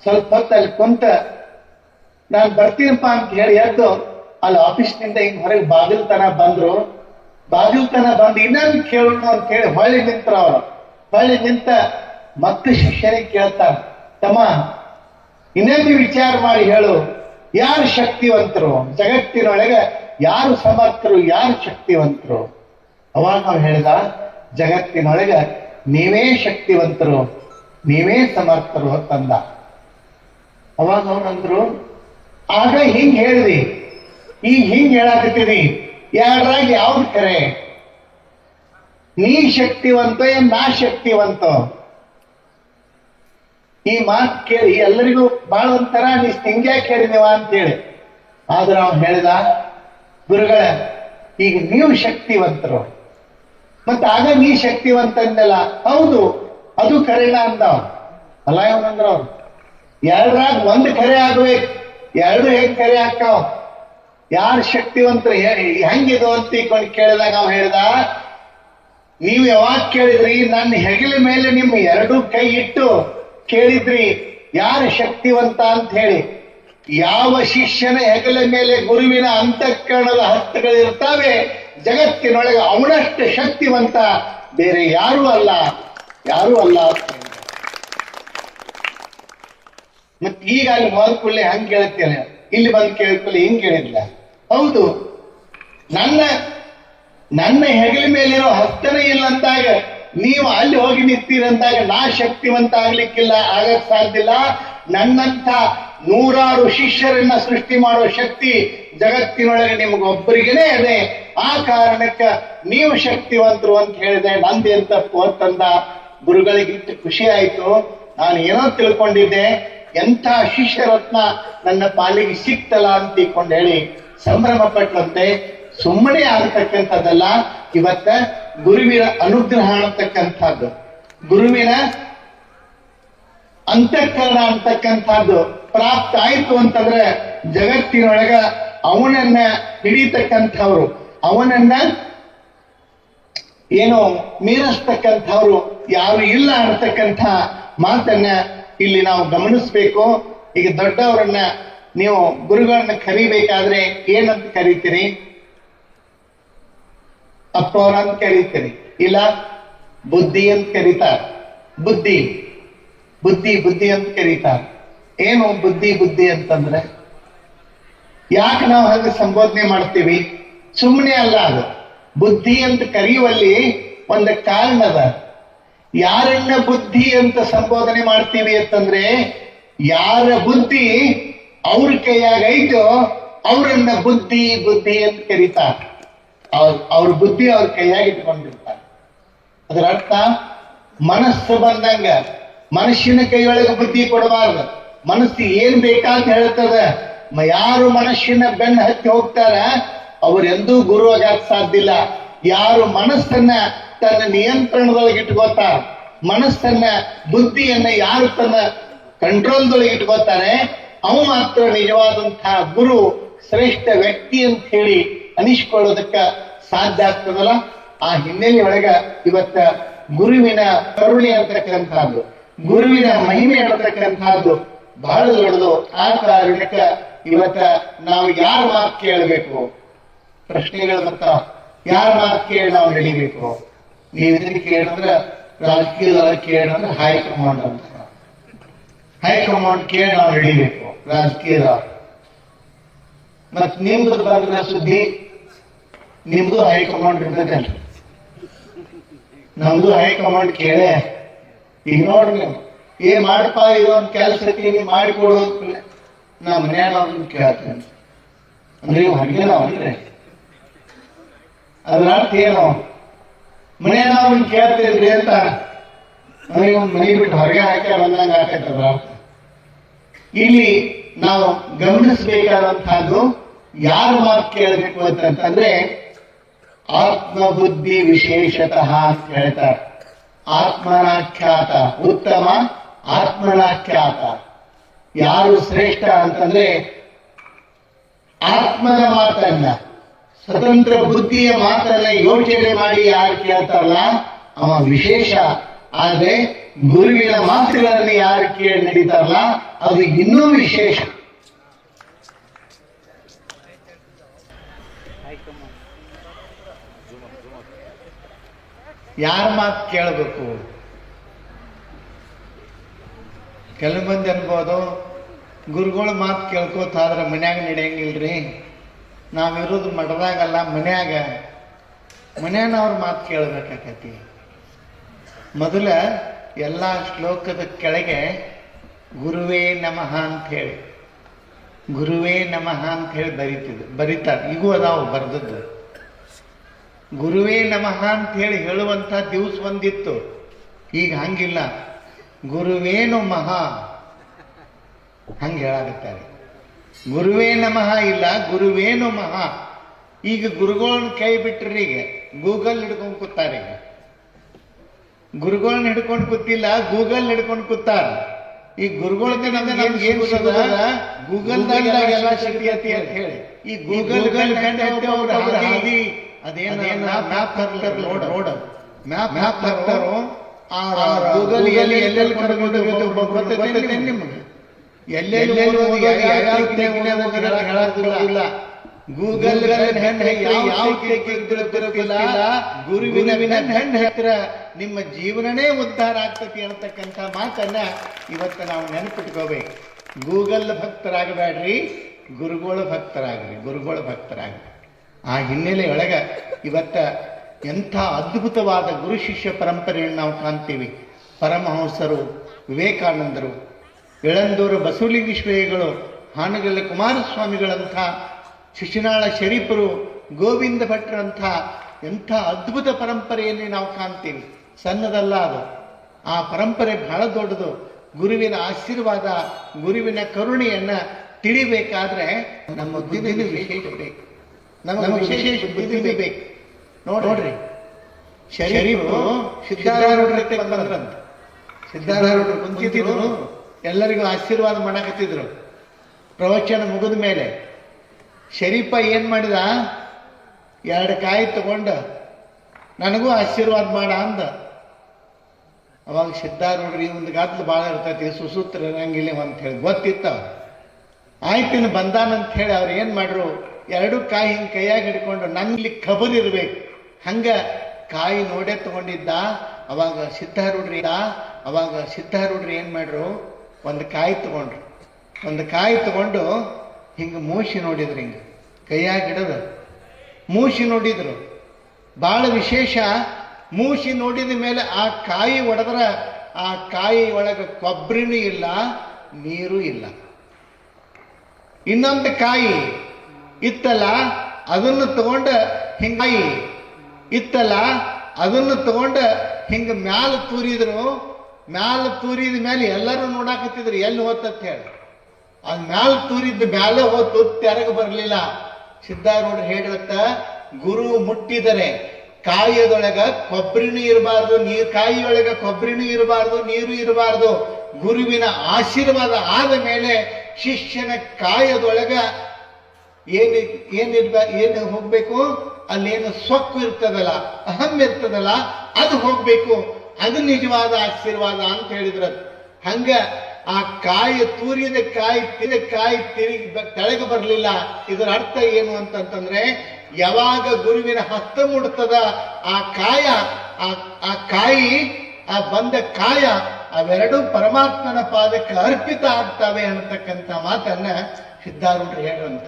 ಸ್ವಲ್ಪ ಹೊತ್ತು ಅಲ್ಲಿ ಕುಂತ, ನಾನು ಬರ್ತೀನಪ್ಪ ಅಂತ ಹೇಳಿ ಎದ್ದು ಅಲ್ಲಿ ಆಫೀಸ್ನಿಂದ ಹಿಂಗ್ ಹೊರಗೆ ಬಾಗಿಲ್ ತನ ಬಂದ್ರು. ಬಾಗಿಲ್ ತನ ಬಂದು ಇನ್ನೊಂದು ಕೇಳೋಣ ಅಂತ ಹೇಳಿ ಹೊಳ್ಳಿ ನಿಂತ್ರ ಅವರು. ಹೊಳ್ಳಿ ನಿಂತ ಮತ್ತೆ ಶಿಷ್ಯನಿಗೆ ಕೇಳ್ತಾರ, ತಮ್ಮ ಇನ್ನೊಂದು ವಿಚಾರ ಮಾಡಿ ಹೇಳು, ಯಾರು ಶಕ್ತಿವಂತರು ಜಗತ್ತಿನೊಳಗೆ, ಯಾರು ಸಮರ್ಥರು, ಯಾರು ಶಕ್ತಿವಂತರು? ಅವಾಗ ಅವ್ನು ಹೇಳಿದ, ಜಗತ್ತಿನೊಳಗೆ ನೀವೇ ಶಕ್ತಿವಂತರು, ನೀವೇ ಸಮರ್ಥರು ಅಂತಂದ. ಅವಾಗ ಅವನಂದ್ರು, ಆಗ ಹಿಂಗ್ ಹೇಳಿದಿ, ಈಗ ಹಿಂಗ್ ಹೇಳಾಕತ್ತೀರಿ, ಎರಡರಾಗ ಯಾವ್ದು ಖರೆ? ನೀ ಶಕ್ತಿವಂತ ಏನ್ ನಾ ಶಕ್ತಿವಂತ? ಈ ಮಾತು ಕೇಳಿ ಎಲ್ಲರಿಗೂ ಬಹಳ ಒಂಥರ ಅನಿಸ್ತು, ಹಿಂಗ್ಯಾಕೆ ಹೇಳಿದೀವ ಅಂತೇಳಿ. ಆದ್ರೆ ಅವನು ಹೇಳಿದ, ಗುರುಗಳ, ಈಗ ನೀವು ಶಕ್ತಿವಂತರು, ಮತ್ತೆ ಆಗ ನೀ ಶಕ್ತಿವಂತ ಅಂದಲ್ಲ. ಹೌದು, ಅದು ಖರೇನ ಅಂದ. ಅಲ್ಲ ಇವನಂದ್ರ ಅವ್ರು, ಎರಡರಾಗ ಒಂದು ಖರೆ ಆಗ್ಬೇಕು, ಎರಡು ಹೆಂಗ್ ಖರೆ ಹಾಕಾವ? ಯಾರು ಶಕ್ತಿವಂತರು ಹೆಂಗಿದು ಅಂತ ಕೇಳಿದಾಗ ಅವ ಹೇಳಿದ, ನೀವು ಯಾವಾಗ ಕೇಳಿದ್ರಿ, ನನ್ನ ಹೆಗಲ ಮೇಲೆ ನಿಮ್ಮ ಎರಡು ಕೈ ಇಟ್ಟು ಕೇಳಿದ್ರಿ ಯಾರು ಶಕ್ತಿವಂತ ಅಂತ ಹೇಳಿ. ಯಾವ ಶಿಷ್ಯನ ಹೆಗಲ ಮೇಲೆ ಗುರುವಿನ ಅಂತಃಕರಣದ ಹಸ್ತಗಳಿರ್ತಾವೆ, ಜಗತ್ತಿನೊಳಗೆ ಅವನಷ್ಟು ಶಕ್ತಿವಂತ ಬೇರೆ ಯಾರೂ ಅಲ್ಲ, ಯಾರೂ ಅಲ್ಲ. ಮತ್ ಈಗ ಅಲ್ಲಿ ಹೋದ ಕೂಡಲೇ ಹಂಗ್ ಕೇಳ್ತೇನೆ, ಇಲ್ಲಿ ಬಂದು ಕೇಳ್ಕೊಳ್ಳಿ ಹಿಂಗ್ ಕೇಳಿದ್ಲ. ಹೌದು, ನನ್ನ ಹೆಗಲ ಮೇಲಿರೋ ಹಸ್ತನೇ ಇಲ್ಲ ಅಂದಾಗ ನೀವು ಅಲ್ಲಿ ಹೋಗಿ ನಿಂತೀರಂದಾಗ ನಾ ಶಕ್ತಿವಂತ ಆಗ್ಲಿಕ್ಕಿಲ್ಲ, ಆಗಕ್ ಸಾಧ್ಯ ಇಲ್ಲ. ನನ್ನಂಥ ನೂರಾರು ಶಿಷ್ಯರನ್ನ ಸೃಷ್ಟಿ ಮಾಡೋ ಶಕ್ತಿ ಜಗತ್ತಿನೊಳಗೆ ನಿಮಗೊಬ್ಬರಿಗೇನೆ ಇದೆ. ಆ ಕಾರಣಕ್ಕ ನೀವು ಶಕ್ತಿವಂತರು ಅಂತ ಹೇಳಿದೆ. ನಂದೇನ್ ತಪ್ಪು ಅಂತಂದ. ಗುರುಗಳಿಗಿಟ್ಟು ಖುಷಿ ಆಯ್ತು. ನಾನು ಏನೋ ತಿಳ್ಕೊಂಡಿದ್ದೆ, ಎಂಥ ಶಿಷ್ಯರತ್ನ ನನ್ನ ಪಾಲಿಗೆ ಸಿಕ್ತಲ್ಲ ಅಂತ ತಿಳ್ಕೊಂಡು ಹೇಳಿ ಸಂಭ್ರಮ ಪಟ್ಟಂತೆ. ಸುಮ್ಮನೆ ಆಗತಕ್ಕಂಥದ್ದಲ್ಲ, ಇವತ್ತ ಗುರುವಿನ ಅನುಗ್ರಹ ಅಂತಕ್ಕಂಥದ್ದು, ಗುರುವಿನ ಅಂತಃಕರಣ ಅಂತಕ್ಕಂಥದ್ದು ಪ್ರಾಪ್ತ ಆಯ್ತು ಅಂತಂದ್ರೆ ಜಗತ್ತಿನೊಳಗ ಅವನನ್ನ ಹಿಡಿತಕ್ಕಂಥವ್ರು, ಅವನನ್ನ ಏನೋ ಮೀರಿಸ್ತಕ್ಕಂಥವ್ರು ಯಾರು ಇಲ್ಲ ಅನ್ನತಕ್ಕಂಥ ಮಾತನ್ನ ಇಲ್ಲಿ ನಾವು ಗಮನಿಸ್ಬೇಕು. ಈಗ ದೊಡ್ಡವರನ್ನ ನೀವು ಗುರುಗಳನ್ನ ಕರಿಬೇಕಾದ್ರೆ ಏನಂತ ಕರಿತೀರಿ? ಅಪ್ಪವ್ರಂತ ಕರೀತೀರಿ, ಇಲ್ಲ ಬುದ್ಧಿ ಅಂತ ಕರೀತಾರ. ಬುದ್ಧಿ ಬುದ್ಧಿ ಬುದ್ಧಿ ಅಂತ ಕರೀತಾರ. ಏನು ಬುದ್ಧಿ ಅಂತಂದ್ರೆ ಯಾಕೆ ನಾವು ಹಾಗೆ ಸಂಬೋಧನೆ ಮಾಡ್ತೀವಿ? ಸುಮ್ಮನೆ ಅಲ್ಲ, ಅದು ಬುದ್ಧಿ ಅಂತ ಕರೆಯುವಲ್ಲಿ ಒಂದು ಕಾರಣ ಅದ. ಯಾರನ್ನ ಬುದ್ಧಿ ಅಂತ ಸಂಬೋಧನೆ ಮಾಡ್ತೀವಿ ಅಂತಂದ್ರೆ ಯಾರ ಬುದ್ಧಿ ಅವ್ರ ಕೈಯಾಗ ಐತೋ ಅವರನ್ನ ಬುದ್ಧಿ ಬುದ್ಧಿ ಅಂತ ಕರೀತಾರ. ಅವ್ರ ಬುದ್ಧಿ ಅವ್ರ ಕೈಯಾಗ ಇಟ್ಕೊಂಡಿರ್ತಾರೆ. ಅದರ ಅರ್ಥ ಮನಸ್ಸು ಬಂದಂಗ ಮನುಷ್ಯನ ಕೈಯೊಳಗೆ ಬುದ್ಧಿ ಕೊಡಬಾರ್ದು. ಮನಸ್ಸು ಏನ್ ಬೇಕಾಅಂತ ಹೇಳ್ತದ. ಯಾರು ಮನುಷ್ಯನ ಬೆನ್ನ ಹತ್ತಿ ಹೋಗ್ತಾರ ಅವರೆಂದೂ ಗುರು ಆಗಕ್ ಸಾಧ್ಯ ಇಲ್ಲ. ಯಾರು ಮನಸ್ಸನ್ನ ತನ್ನ ನಿಯಂತ್ರಣದೊಳಗೆ ಇಟ್ಕೋತಾರ, ಮನಸ್ಸನ್ನ ಬುದ್ಧಿಯನ್ನ ಯಾರು ತನ್ನ ಕಂಟ್ರೋಲ್ದೊಳಗೆ ಇಟ್ಕೋತಾರೆ, ಅವು ಮಾತ್ರ ನಿಜವಾದಂತಹ ಗುರು, ಶ್ರೇಷ್ಠ ವ್ಯಕ್ತಿ ಅಂತ ಹೇಳಿ ಅನಿಸ್ಕೊಳ್ಳೋದಕ್ಕ ಸಾಧ್ಯ ಆಗ್ತದಲ್ಲ. ಆ ಹಿನ್ನೆಲೆ ಒಳಗ ಇವತ್ತ ಗುರುವಿನ ಕರುಣೆ ಅಂತಕ್ಕಂಥದ್ದು, ಗುರುವಿನ ಮಹಿಮೆ ಅನ್ನತಕ್ಕಂಥದ್ದು ಬಹಳ ದೊಡ್ಡದು. ಆ ಕಾರಣಕ್ಕ ಇವತ್ತ ನಾವು ಯಾರ ಮಾತು ಕೇಳಬೇಕು? ಪ್ರಶ್ನೆಗಳು ಬರ್ತಾವ. ಯಾರ ಮಾತು ಕೇಳಿ ನಾವು ನಡಿಬೇಕು? ನೀವು ಇದನ್ನ ಕೇಳಿದ್ರೆ ರಾಜಕೀಯದೊಳಗೆ ಕೇಳಿದ್ರೆ ಹೈಕಮಾಂಡ್ ಅಂತ, ಹೈಕಮಾಂಡ್ ಕೇಳಿ ನಾವು ನಡಿಬೇಕು ರಾಜಕೀಯದ. ಮತ್ ನಿಮ್ದು ಬಂದ್ರೆ ಸುದ್ದಿ ನಿಮ್ದು ಹೈಕಮಾಂಡ್ ಇರ್ತೈತೆ, ನಮ್ದು ಹೈಕಮಾಂಡ್ ಕೇಳೇ. ಈಗ ನೋಡ್ರಿ ನೀವು ಏನ್ ಮಾಡಪ್ಪ ಇದೊಂದು ಕೆಲಸ ನೀವು ಮಾಡಿಕೊಡೋದು ನಾ ಮನ್ಯಾಗ ಅವ್ರನ್ನ ಕೇಳ್ತೇನೆ ಅಂದ್ರೆ ನೀವು ಹಂಗೆ ನಾವಲ್ರಿ. ಅದ್ರ ಅರ್ಥ ಏನು? ಮನ್ಯಾಗ ಅವ್ರನ್ನ ಕೇಳ್ತೇನ್ರಿ ಅಂತ ನನಗೆ ಒಂದು ಮನೆ ಬಿಟ್ಟು ಹೊರಗೆ ಹಾಕಿ ಬಂದಂಗ ಆಗ್ತೈತದ್ರ. ಇಲ್ಲಿ ನಾವು ಗಮನಿಸಬೇಕಾದಂತಹದ್ದು ಯಾರು ಮಾತು ಕೇಳಬೇಕು ಅಂತಂದ್ರೆ ಆತ್ಮಬುದ್ಧಿ ವಿಶೇಷತಃ ಅಂತ ಹೇಳ್ತಾರೆ. ಆತ್ಮನಾಖ್ಯಾತ ಉತ್ತಮ, ಆತ್ಮನಾಖ್ಯಾತ. ಯಾರು ಶ್ರೇಷ್ಠ ಅಂತಂದ್ರೆ ಆತ್ಮದ ಮಾತನ್ನ, ಸ್ವತಂತ್ರ ಬುದ್ಧಿಯ ಮಾತನ್ನ ಯೋಚನೆ ಮಾಡಿ ಯಾರು ಕೇಳ್ತಾರಲ್ಲ ಅವ ವಿಶೇಷ. ಆದ್ರೆ ಗುರುವಿನ ಮಾತುಗಳನ್ನು ಯಾರು ಕೇಳಿ ನಡೀತಾರಲ್ಲ ಅದು ಇನ್ನೂ ವಿಶೇಷ. ಯಾರ ಮಾತು ಕೇಳಬೇಕು? ಕೆಲವು ಮಂದಿ ಅನ್ಬೋದು ಗುರುಗಳ ಮಾತು ಕೇಳ್ಕೋತಾದ್ರೆ ಮನ್ಯಾಗ ನಡೆಯಂಗಿಲ್ರಿ, ನಾವಿರೋದು ಮಠದಾಗಲ್ಲ ಮನ್ಯಾಗ ಅವ್ರ ಮಾತು ಕೇಳಬೇಕಾಕತಿ. ಮೊದಲ ಎಲ್ಲ ಶ್ಲೋಕದ ಕೆಳಗೆ ಗುರುವೇ ನಮಃ ಅಂತ ಹೇಳಿ, ಗುರುವೇ ನಮಃ ಅಂತ ಹೇಳಿ ಬರೀತಾರೆ. ಈಗೂ ಅದಾವು ಬರ್ದದ್ದು. ಗುರುವೇ ನಮಃ ಅಂತ ಹೇಳಿ ಹೇಳುವಂಥ ದಿವಸ ಒಂದಿತ್ತು. ಈಗ ಹಂಗಿಲ್ಲ, ಗುರುವೇನು ಮಹಾ ಹಂಗೆ ಹೇಳಾಗುತ್ತಾರೆ. ಗುರುವೇ ನಮಃ ಇಲ್ಲ, ಗುರುವೇನು ಮಹಾ. ಈಗ ಗುರುಗಳನ್ನ ಕೈ ಬಿಟ್ರಿ, ಈಗ ಗೂಗಲ್ ಹಿಡ್ಕೊಂಡು ಕೂತಾರೆ. ಈಗ ಗುರುಗಳನ್ನ ಹಿಡ್ಕೊಂಡು ಕೂತಿಲ್ಲ, ಗೂಗಲ್ ಹಿಡ್ಕೊಂಡು ಕೂತಾರ. ಈ ಗುರುಗಳದ ನಮ್ಗೆ ಏನ್ ಸಿಗೋದ? ಗೂಗಲ್ದಾಗ ಎಲ್ಲ ಸಿಗ್ತೈತಿ ಅಂತ ಹೇಳಿ ಈ ಗೂಗಲ್ ಅದೇನು ಮ್ಯಾಪ್ ಹಾಕ್ತಾರೋ ಆ ಗೂಗಲ್ ಎಲ್ಲೆಲ್ಲಿ ಗೊತ್ತೈತೆ ನಿಮ್ಗೆ? ಎಲ್ಲೆಲ್ಲಿ ಹೇಳಾಗಿಲ್ಲ. ಗೂಗಲ್ ಯಾವ ಗುರುವಿನ ಹೆಣ್ಣು ಹತ್ತಿರ ನಿಮ್ಮ ಜೀವನನೇ ಉದ್ಧಾರ ಆಗ್ತತಿ ಅನ್ನತಕ್ಕಂಥ ಮಾತನ್ನ ಇವತ್ತು ನಾವು ನೆನಪಿಟ್ಕೋಬೇಕು. ಗೂಗಲ್ ಭಕ್ತರಾಗಬೇಡ್ರಿ, ಗುರುಗಳ ಭಕ್ತರಾಗ್ರಿ, ಗುರುಗಳ ಭಕ್ತರಾಗ್ರಿ. ಆ ಹಿನ್ನೆಲೆಯೊಳಗೆ ಇವತ್ತ ಎಂಥ ಅದ್ಭುತವಾದ ಗುರು ಶಿಷ್ಯ ಪರಂಪರೆಯನ್ನು ನಾವು ಕಾಣ್ತೀವಿ. ಪರಮಹಂಸರು, ವಿವೇಕಾನಂದರು, ಇಳಂದೂರು ಬಸವಲಿಂಗೇಶ್ವರಿಗಳು, ಹಾನಗಲ್ಲ ಕುಮಾರಸ್ವಾಮಿಗಳಂಥ, ಶಿಶುನಾಳ ಶರೀಫರು, ಗೋವಿಂದ ಭಟ್ರಂಥ ಎಂಥ ಅದ್ಭುತ ಪರಂಪರೆಯಲ್ಲಿ ನಾವು ಕಾಣ್ತೀವಿ. ಸಣ್ಣದಲ್ಲ ಅದು. ಆ ಪರಂಪರೆ ಬಹಳ ದೊಡ್ಡದು. ಗುರುವಿನ ಆಶೀರ್ವಾದ, ಗುರುವಿನ ಕರುಣೆಯನ್ನ ತಿಳಿಬೇಕಾದ್ರೆ ನಮ್ಮ ಬುದ್ಧಿ ವಿಶೇಷ ಬೇಕು, ನಮ್ಮ ವಿಶೇಷ ಬುದ್ಧಿ ಬೇಕು. ನೋಡ್ರಿ, ಶರೀಫು ಸಿದ್ಧಾರೂಢ ಬಂದ್ರಂತ. ಸಿದ್ಧಾರೂಢರು ಕುಂತಿದ್ರು, ಎಲ್ಲರಿಗೂ ಆಶೀರ್ವಾದ ಮಾಡಕತ್ತಿದ್ರು. ಪ್ರವಚನ ಮುಗಿದ ಮೇಲೆ ಶರೀಫ ಏನ್ ಮಾಡಿದ, 2 ಕಾಯಿ ತಗೊಂಡ ನನಗೂ ಆಶೀರ್ವಾದ ಮಾಡ ಅಂದ. ಅವಾಗ ಸಿದ್ಧಾರೂಢ್ರಿ ಒಂದು ಗಾತ್ಲು ಭಾಳ ಇರ್ತೈತಿ, ಸುಸೂತ್ರ ಇರಂಗಿಲ್ಲ ಅಂತ ಹೇಳಿ ಗೊತ್ತಿತ್ತ. ಆಯ್ತಿನ ಬಂದಾನಂತ ಹೇಳಿ ಅವ್ರು ಏನ್ ಮಾಡ್ರು, 2 ಕಾಯಿ ಹಿಂಗೆ ಕೈಯಾಗಿ ಹಿಡ್ಕೊಂಡು ನಂಗ್ಲಿ ಖಬರ್ ಇರ್ಬೇಕು ಹಂಗ ಕಾಯಿ ನೋಡೇ ತಗೊಂಡಿದ್ದ. ಅವಾಗ ಸಿದ್ಧಾರೂಢ್ರಿ ಏನ್ ಮಾಡ್ರು, ಒಂದು ಕಾಯಿ ತಗೊಂಡ್ರು. ಒಂದು ಕಾಯಿ ತಗೊಂಡು ಹಿಂಗ ಮೂಸಿ ನೋಡಿದ್ರು, ಹಿಂಗ ಕೈಯಾಗಿ ಹಿಡದ ಮೂಸಿ ನೋಡಿದ್ರು. ಬಹಳ ವಿಶೇಷ, ಮೂಸಿ ನೋಡಿದ ಮೇಲೆ ಆ ಕಾಯಿ ಒಡೆದ್ರ ಆ ಕಾಯಿ ಒಳಗೆ ಕೊಬ್ಬರಿನೂ ಇಲ್ಲ, ನೀರು ಇಲ್ಲ. ಇನ್ನೊಂದು ಕಾಯಿ ಇತ್ತಲ್ಲ, ಅದನ್ನು ತಗೊಂಡ ಹಿಂಗಾಯಿ ಇತ್ತಲ್ಲ, ಅದನ್ನು ತಗೊಂಡ ಹಿಂಗ ಮ್ಯಾಲ ತೂರಿದ್ರು. ಮ್ಯಾಲ ತೂರಿದ ಮೇಲೆ ಎಲ್ಲರೂ ನೋಡಾಕತ್ತಿದ್ರು ಎಲ್ಲಿ ಹೋತಂತ ಹೇಳಿ. ಅದ್ ಮ್ಯಾಲ ತೂರಿದ್ದು ಮ್ಯಾಲೆ ಹೋತು, ತೆರಗ ಬರಲಿಲ್ಲ. ಸಿದ್ಧಾರೂಢರು ಹೇಳಿರತ್ತ, ಗುರು ಮುಟ್ಟಿದರೆ ಕಾಯದೊಳಗ ಕೊಬ್ಬರಿನೂ ಇರಬಾರ್ದು, ಕಾಯಿಯೊಳಗ ಕೊಬ್ಬರಿನೂ ಇರಬಾರ್ದು, ನೀರು ಇರಬಾರ್ದು. ಗುರುವಿನ ಆಶೀರ್ವಾದ ಆದ ಮೇಲೆ ಶಿಷ್ಯನ ಕಾಯದೊಳಗ ಏನು ಹೋಗ್ಬೇಕು, ಅಲ್ಲೇನು ಸೊಕ್ಕು ಇರ್ತದಲ್ಲ, ಅಹಂ ಇರ್ತದಲ್ಲ, ಅದು ಹೋಗ್ಬೇಕು. ಅದು ನಿಜವಾದ ಆಶೀರ್ವಾದ ಅಂತ ಹೇಳಿದ್ರ. ಹಂಗ ಆ ಕಾಯಿ ತೂರಿದ ಕಾಯಿ ತಿರುಗಿ ತೆಳಗೆ ಬರಲಿಲ್ಲ. ಇದರ ಅರ್ಥ ಏನು ಅಂತಂದ್ರೆ, ಯಾವಾಗ ಗುರುವಿನ ಹಸ್ತ ಮುಡ್ತದ ಆ ಕಾಯಿ ಆ ಬಂದ ಕಾಯ ಅವೆರಡೂ ಪರಮಾತ್ಮನ ಪಾದಕ್ಕೆ ಅರ್ಪಿತ ಆಗ್ತವೆ ಅನ್ನತಕ್ಕಂಥ ಮಾತನ್ನ ಸಿದ್ಧಾರೂಢರು ಹೇಳುವಂತ.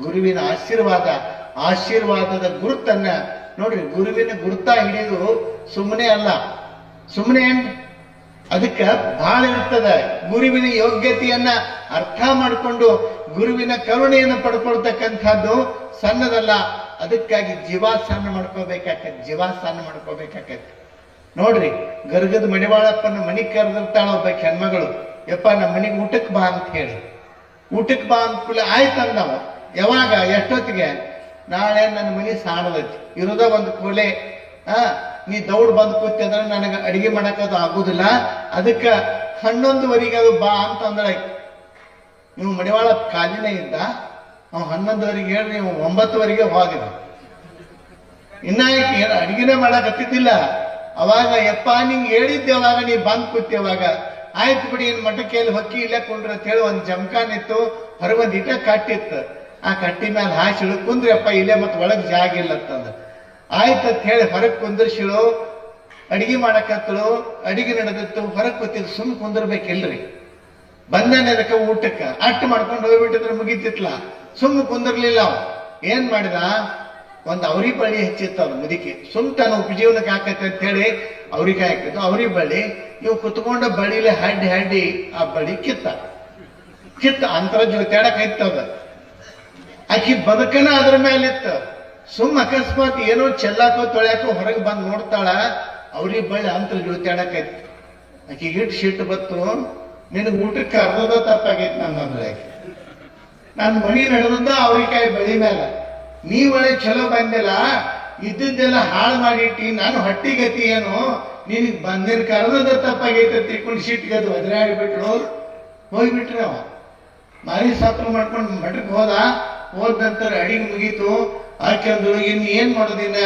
ಗುರುವಿನ ಆಶೀರ್ವಾದದ ಗುರುತನ್ನ ನೋಡ್ರಿ, ಗುರುವಿನ ಗುರುತ ಹಿಡಿದು ಸುಮ್ಮನೆ ಅಲ್ಲ, ಸುಮ್ಮನೆ ಅದಕ್ಕೆ ಬಹಳ ಇರ್ತದ. ಗುರುವಿನ ಯೋಗ್ಯತೆಯನ್ನ ಅರ್ಥ ಮಾಡಿಕೊಂಡು ಗುರುವಿನ ಕರುಣೆಯನ್ನು ಪಡ್ಕೊಳ್ತಕ್ಕಂಥದ್ದು ಸಣ್ಣದಲ್ಲ. ಅದಕ್ಕಾಗಿ ಜೀವಾಸನ ಮಾಡ್ಕೋಬೇಕಾಕತ್ತೆ. ನೋಡ್ರಿ, ಗರ್ಗದ ಮಡಿವಾಳಪ್ಪನ ಮನೆಗೆ ಕರೆದಿರ್ತಾಳ ಒಬ್ಬ ಹೆಣ್ಮಗಳು, ಯಪ್ಪ ನಮ್ಮ ಮನೆಗೆ ಊಟಕ್ಕೆ ಬಾ ಅಂತ ಹೇಳಿ. ಊಟಕ್ಕೆ ಬಾ ಅಂತ ಕೂಡಲೇ ಆಯ್ತಂದವ. ಯಾವಾಗ, ಎಷ್ಟೊತ್ತಿಗೆ, ನಾಳೆ ನನ್ನ ಮನೆ ಸಾಣದೈತಿ, ಇರೋದ ಒಂದು ಕೂಲೆ, ನೀ ದೌಡ್ ಬಂದು ಕೂತಿದ್ರೆ ನನಗೆ ಅಡಿಗೆ ಮಾಡಕ್ಕದು ಆಗುದಿಲ್ಲ, ಅದಕ್ಕೆ 11:00 ಅದು ಬಾ ಅಂತಂದ್ರೆ, ನೀವು ಮಡಿವಾಳ ಕಾಲಿನೇ ಇದ್ದ, ಅವ್ 11:00 ಹೇಳಿ ನೀವು 9:00 ಹೋಗಿದ. ಇನ್ನ ಅಡಿಗೆನೇ ಮಾಡಕತ್ತಿದ್ದಿಲ್ಲ. ಅವಾಗ ಯಪ್ಪ ನಿಂಗೆ ಹೇಳಿದ್ದೆ, ಅವಾಗ ನೀ ಬಂದ್ ಕೂತಿವಾಗ ಆಯ್ತು ಬಿಡಿ, ಇನ್ ಮಠಕ್ಕೆಲ್ಲಿ ಹೊಕ್ಕಿ ಇಲ್ಲೇ ಕುಂಡ್ರ ಅಂತ ಹೇಳಿ ಒಂದು ಜಮಖಾನಿತ್ತು, ಹೊರಗೊಂದು ಇಟ ಕಟ್ಟಿತ್ತು. ಆ ಕಟ್ಟಿ ಮೇಲೆ ಹಾಸಿಳು, ಕುಂದ್ರಪ್ಪ ಇಲ್ಲೇ ಮತ್ತೆ ಒಳಗ್ ಜಾಗ ಇಲ್ಲತ್ತಂದ. ಆಯ್ತಂತ ಹೇಳಿ ಹೊರಗೆ ಕುಂದ್ರಿಸಿಳು. ಅಡಿಗೆ ಮಾಡಕತ್ತಳು, ಅಡಿಗೆ ನಡೆದಿತ್ತು, ಹೊರಗೆ ಕೂತಿದ್ದು. ಸುಮ್ ಕುಂದಿರ್ಬೇಕಿಲ್ರಿ, ಬಂದಾನೆ ಅದಕ್ಕೆ ಊಟಕ್ಕೆ ಅಟ್ಟು ಮಾಡ್ಕೊಂಡು ಹೋಗ್ಬಿಟ್ಟಿದ್ರೆ ಮುಗಿತಿತ್ಲ. ಸುಮ್ಮ ಕುಂದಿರ್ಲಿಲ್ಲ. ಏನ್ ಮಾಡಿದ, ಒಂದು ಅವ್ರಿ ಬಳ್ಳಿ ಹೆಚ್ಚಿತ್ತು ಅದು ಮುದುಕಿ. ತಾನು ಉಪಜೀವನಕ್ಕೆ ಹಾಕತ್ತೆ ಅಂತ ಹೇಳಿ ಅವ್ರಿಕಾಯಿ ಹಾಕಿತ್ತು. ಅವ್ರಿ ಬಳ್ಳಿ ಇವು ಕುತ್ಕೊಂಡ ಬಳಿಲೆ ಹಡ್ಡಿ ಆ ಬಳಿ ಕಿತ್ತ ಅಂತರ ಜೊತೆಡಕ್ ಐತದ. ಆಕಿ ಬದುಕನ ಅದ್ರ ಮೇಲಿತ್ತು. ಅಕಸ್ಮಾತ್ ಏನೋ ಚೆಲ್ಲಾಕೋ ತೊಳ್ಯಾಕೋ ಹೊರಗೆ ಬಂದು ನೋಡ್ತಾಳ, ಅವ್ರಿ ಬಳ್ಳಿ ಅಂತರ ಜೊತೆಡಕೈತಿ. ಆಕಿ ಗಿಟ್ ಶಿಟ್ಟು ಬತ್ತು, ನಿನಗೆ ಊಟಕ್ಕೆ ಅರ್ಧದ ತಪ್ಪಾಗೈತಿ ನನ್ನಂದ್ರೆ. ನಾನು ಮಣಿ ನಡೆದ ಅವ್ರಿಕಾಯಿ ಬಳಿ ಮೇಲೆ, ನೀ ಒಳ್ಳೆ ಚಲೋ ಬಂದಿಲ್ಲ, ಇದ್ದದ್ದೆಲ್ಲ ಹಾಳು ಮಾಡಿಟ್ಟಿ, ನಾನು ಹಟ್ಟಿಗತಿ ಏನು, ನಿನಗೆ ಬಂದಿನ ಕರ್ದದ ತಪ್ಪಾಗೈತೆ ತಿಳ್ಕೊಂಡು ಸಿಟ್ಟಿಗದು ಒದರಾಡಿಬಿಟ್ರು. ಹೋಗ್ಬಿಟ್ರಿ ಅವ. ಮಾರಿ ಸಾತ್ರ ಮಾಡ್ಕೊಂಡು ಮಠಕ್ಕೆ ಹೋದ ನಂತರ ಅಡಿಗೆ ಮುಗೀತು. ಹಾಕಂದ್ರು, ಇನ್ನು ಏನ್ ಮಾಡೋದಿನ್ನ,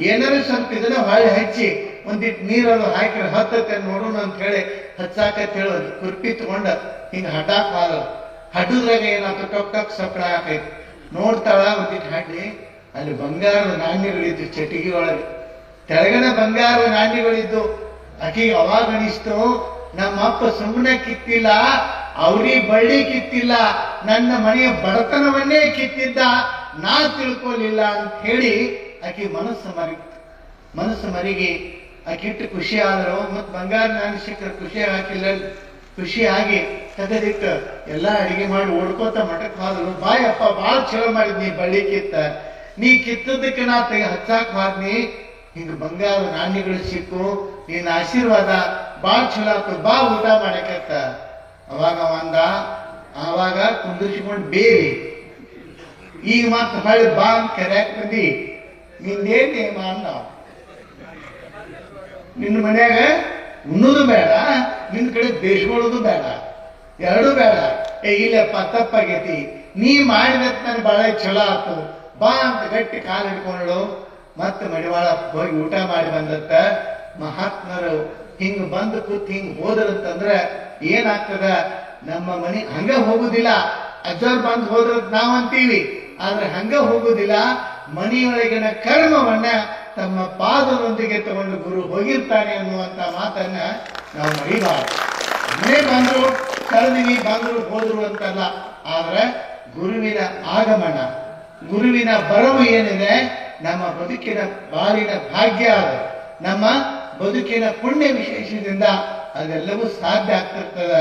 ಏನಾರು ಸ್ವಲ್ಪ ಇದನ್ನ ಹೊಳ್ಳಿ ಹಚ್ಚಿ ಒಂದಿಟ್ಟು ನೀರನ್ನು ಹಾಕಿ ಹತ್ತತ್ತೆ ನೋಡೋಣ ಅಂತ ಹೇಳಿ ಹಚ್ಚಾಕತ್ ಹೇಳೋದು. ಕುರ್ಪಿ ತಗೊಂಡ ಹಿಂಗ ಹಟಾಕ್ ಹಡ್ಡುದ್ರಾಗ ಏನಾಯ್ತು, ಟೊಕ್ ಸಪ್ಪಳ ಹಾಕೈತಿ. ನೋಡ್ತಾಳ, ಒಂದಿಟ್ಟು ಹಡ್ಡಿ, ಅಲ್ಲಿ ಬಂಗಾರದ ನಾಣ್ಯಗಳಿದ್ದು ಚಟಿಗೆ ಒಳಗೆ, ತೆಳಗನ ಬಂಗಾರದ ನಾಣ್ಯಗಳಿದ್ದು. ಆಕೆಗೆ ಅವಾಗ ಅನಿಸ್ತು, ನಮ್ಮ ಅಪ್ಪ ಸುಮ್ಮನೆ ಕಿತ್ತಿಲ್ಲ, ಅವ್ರಿ ಬಳ್ಳಿ ಕಿತ್ತಿಲ್ಲ, ನನ್ನ ಮನೆಯ ಬಡತನವನ್ನೇ ಕಿತ್ತಿದ್ದ, ನಾ ತಿಳ್ಕೊಲಿಲ್ಲ ಅಂತ ಹೇಳಿ ಆಕೆ ಮನಸ್ಸು ಮರಿಗೆ ಆಕಿಟ್ಟು ಖುಷಿ ಆದ್ರು. ಮತ್ ಬಂಗಾರ ನಾನು ಸಿಕ್ಕರೆ ಖುಷಿ ಹಾಕಿಲ್ಲ, ಖುಷಿಯಾಗಿ ಕದದಿಟ್ಟು ಎಲ್ಲಾ ಅಡಿಗೆ ಮಾಡಿ ಓಡ್ಕೋತ ಮಠಕ್ಕೆ ಹೋದ್ರು. ಬಾಯಪ್ಪ ಬಾಳ್ ಚಲೋ ಮಾಡಿದ್ನಿ, ಬಳ್ಳಿ ಕಿತ್ತ ನೀ ಕಿತ್ತದಕ್ಕೆ ನಾ ಹಚ್ಚಾಕ್ ಹೋದ್ನಿ, ಹಿಂಗ ಬಂಗಾರ ನಾಣ್ಯಗಳು ಸಿಕ್ಕು, ನಿನ್ನ ಆಶೀರ್ವಾದ ಬಾಳ್ ಚಲೋ ಆತು, ಬಾ ಊಟ ಮಾಡಕತ್ತ. ಅವಾಗ ಅಂದ, ಆವಾಗ ಕುಂದಿರ್ಸ್ಕೊಂಡ್ ಬೇರಿ ಈಗ ಮತ್ ಹೊಳ್ಳಿ ಬಾ ಅಂತ ಕರ್ಯಾಕ್ ಬಂದಿ, ನಿಂದೇನ್ ಅಂದ. ನಿನ್ನ ಮನ್ಯಾಗ ಉಣ್ಣೋದು ಬೇಡ, ನಿನ್ ಕಡೆ ಬೇಸ್ಕೊಳ್ಳೋದು ಬೇಡ, ಎರಡೂ ಬೇಡ. ಇಲ್ಲಪ್ಪ ತಪ್ಪಾಗೈತಿ, ನೀ ಮಾಡಿದತ್ ನನ್ ಬಾಳ ಚಲೋ ಆತು, ಬಾ ಅಂತ ಗಟ್ಟಿ ಕಾಲು ಹಿಡ್ಕೊಂಡು ಮತ್ತೆ ಮಡಿವಾಳ ಹೋಗಿ ಊಟ ಮಾಡಿ ಬಂದತ್ತ. ಮಹಾತ್ಮರು ಹಿಂಗ್ ಬಂದು ಕೂತ್ ಹಿಂಗ್ ಹೋದ್ರಂತಂದ್ರ ಏನಾಗ್ತದ, ನಮ್ಮ ಮನೆ ಹಂಗ ಹೋಗುದಿಲ್ಲ. ಅಜ್ಜರ್ ಬಂದ್ ಹೋದ್ರಂತ ನಾವ್ ಅಂತೀವಿ, ಆದ್ರೆ ಹಂಗ ಹೋಗುದಿಲ್ಲ. ಮನೆಯೊಳಗಿನ ಕರ್ಮವನ್ನ ತಮ್ಮ ಪಾದದೊಂದಿಗೆ ತಗೊಂಡು ಗುರು ಹೋಗಿರ್ತಾನೆ ಅನ್ನುವಂತ ಮಾತನ್ನ ನಾವು ಮರಿಬಾರದು. ಮನೆ ಬಂದ್ರು ಕರೆದಿವಿ, ಬಂದ್ರು ಹೋದ್ರು ಅಂತಲ್ಲ, ಆದ್ರೆ ಗುರುವಿನ ಆಗಮನ, ಗುರುವಿನ ಬರವು ಏನಿದೆ ನಮ್ಮ ಬದುಕಿನ ಬಾಳಿನ ಭಾಗ್ಯ, ಅದು ನಮ್ಮ ಬದುಕಿನ ಪುಣ್ಯ ವಿಶೇಷದಿಂದ ಅದೆಲ್ಲವೂ ಸಾಧ್ಯ ಆಗ್ತಿರ್ತದ.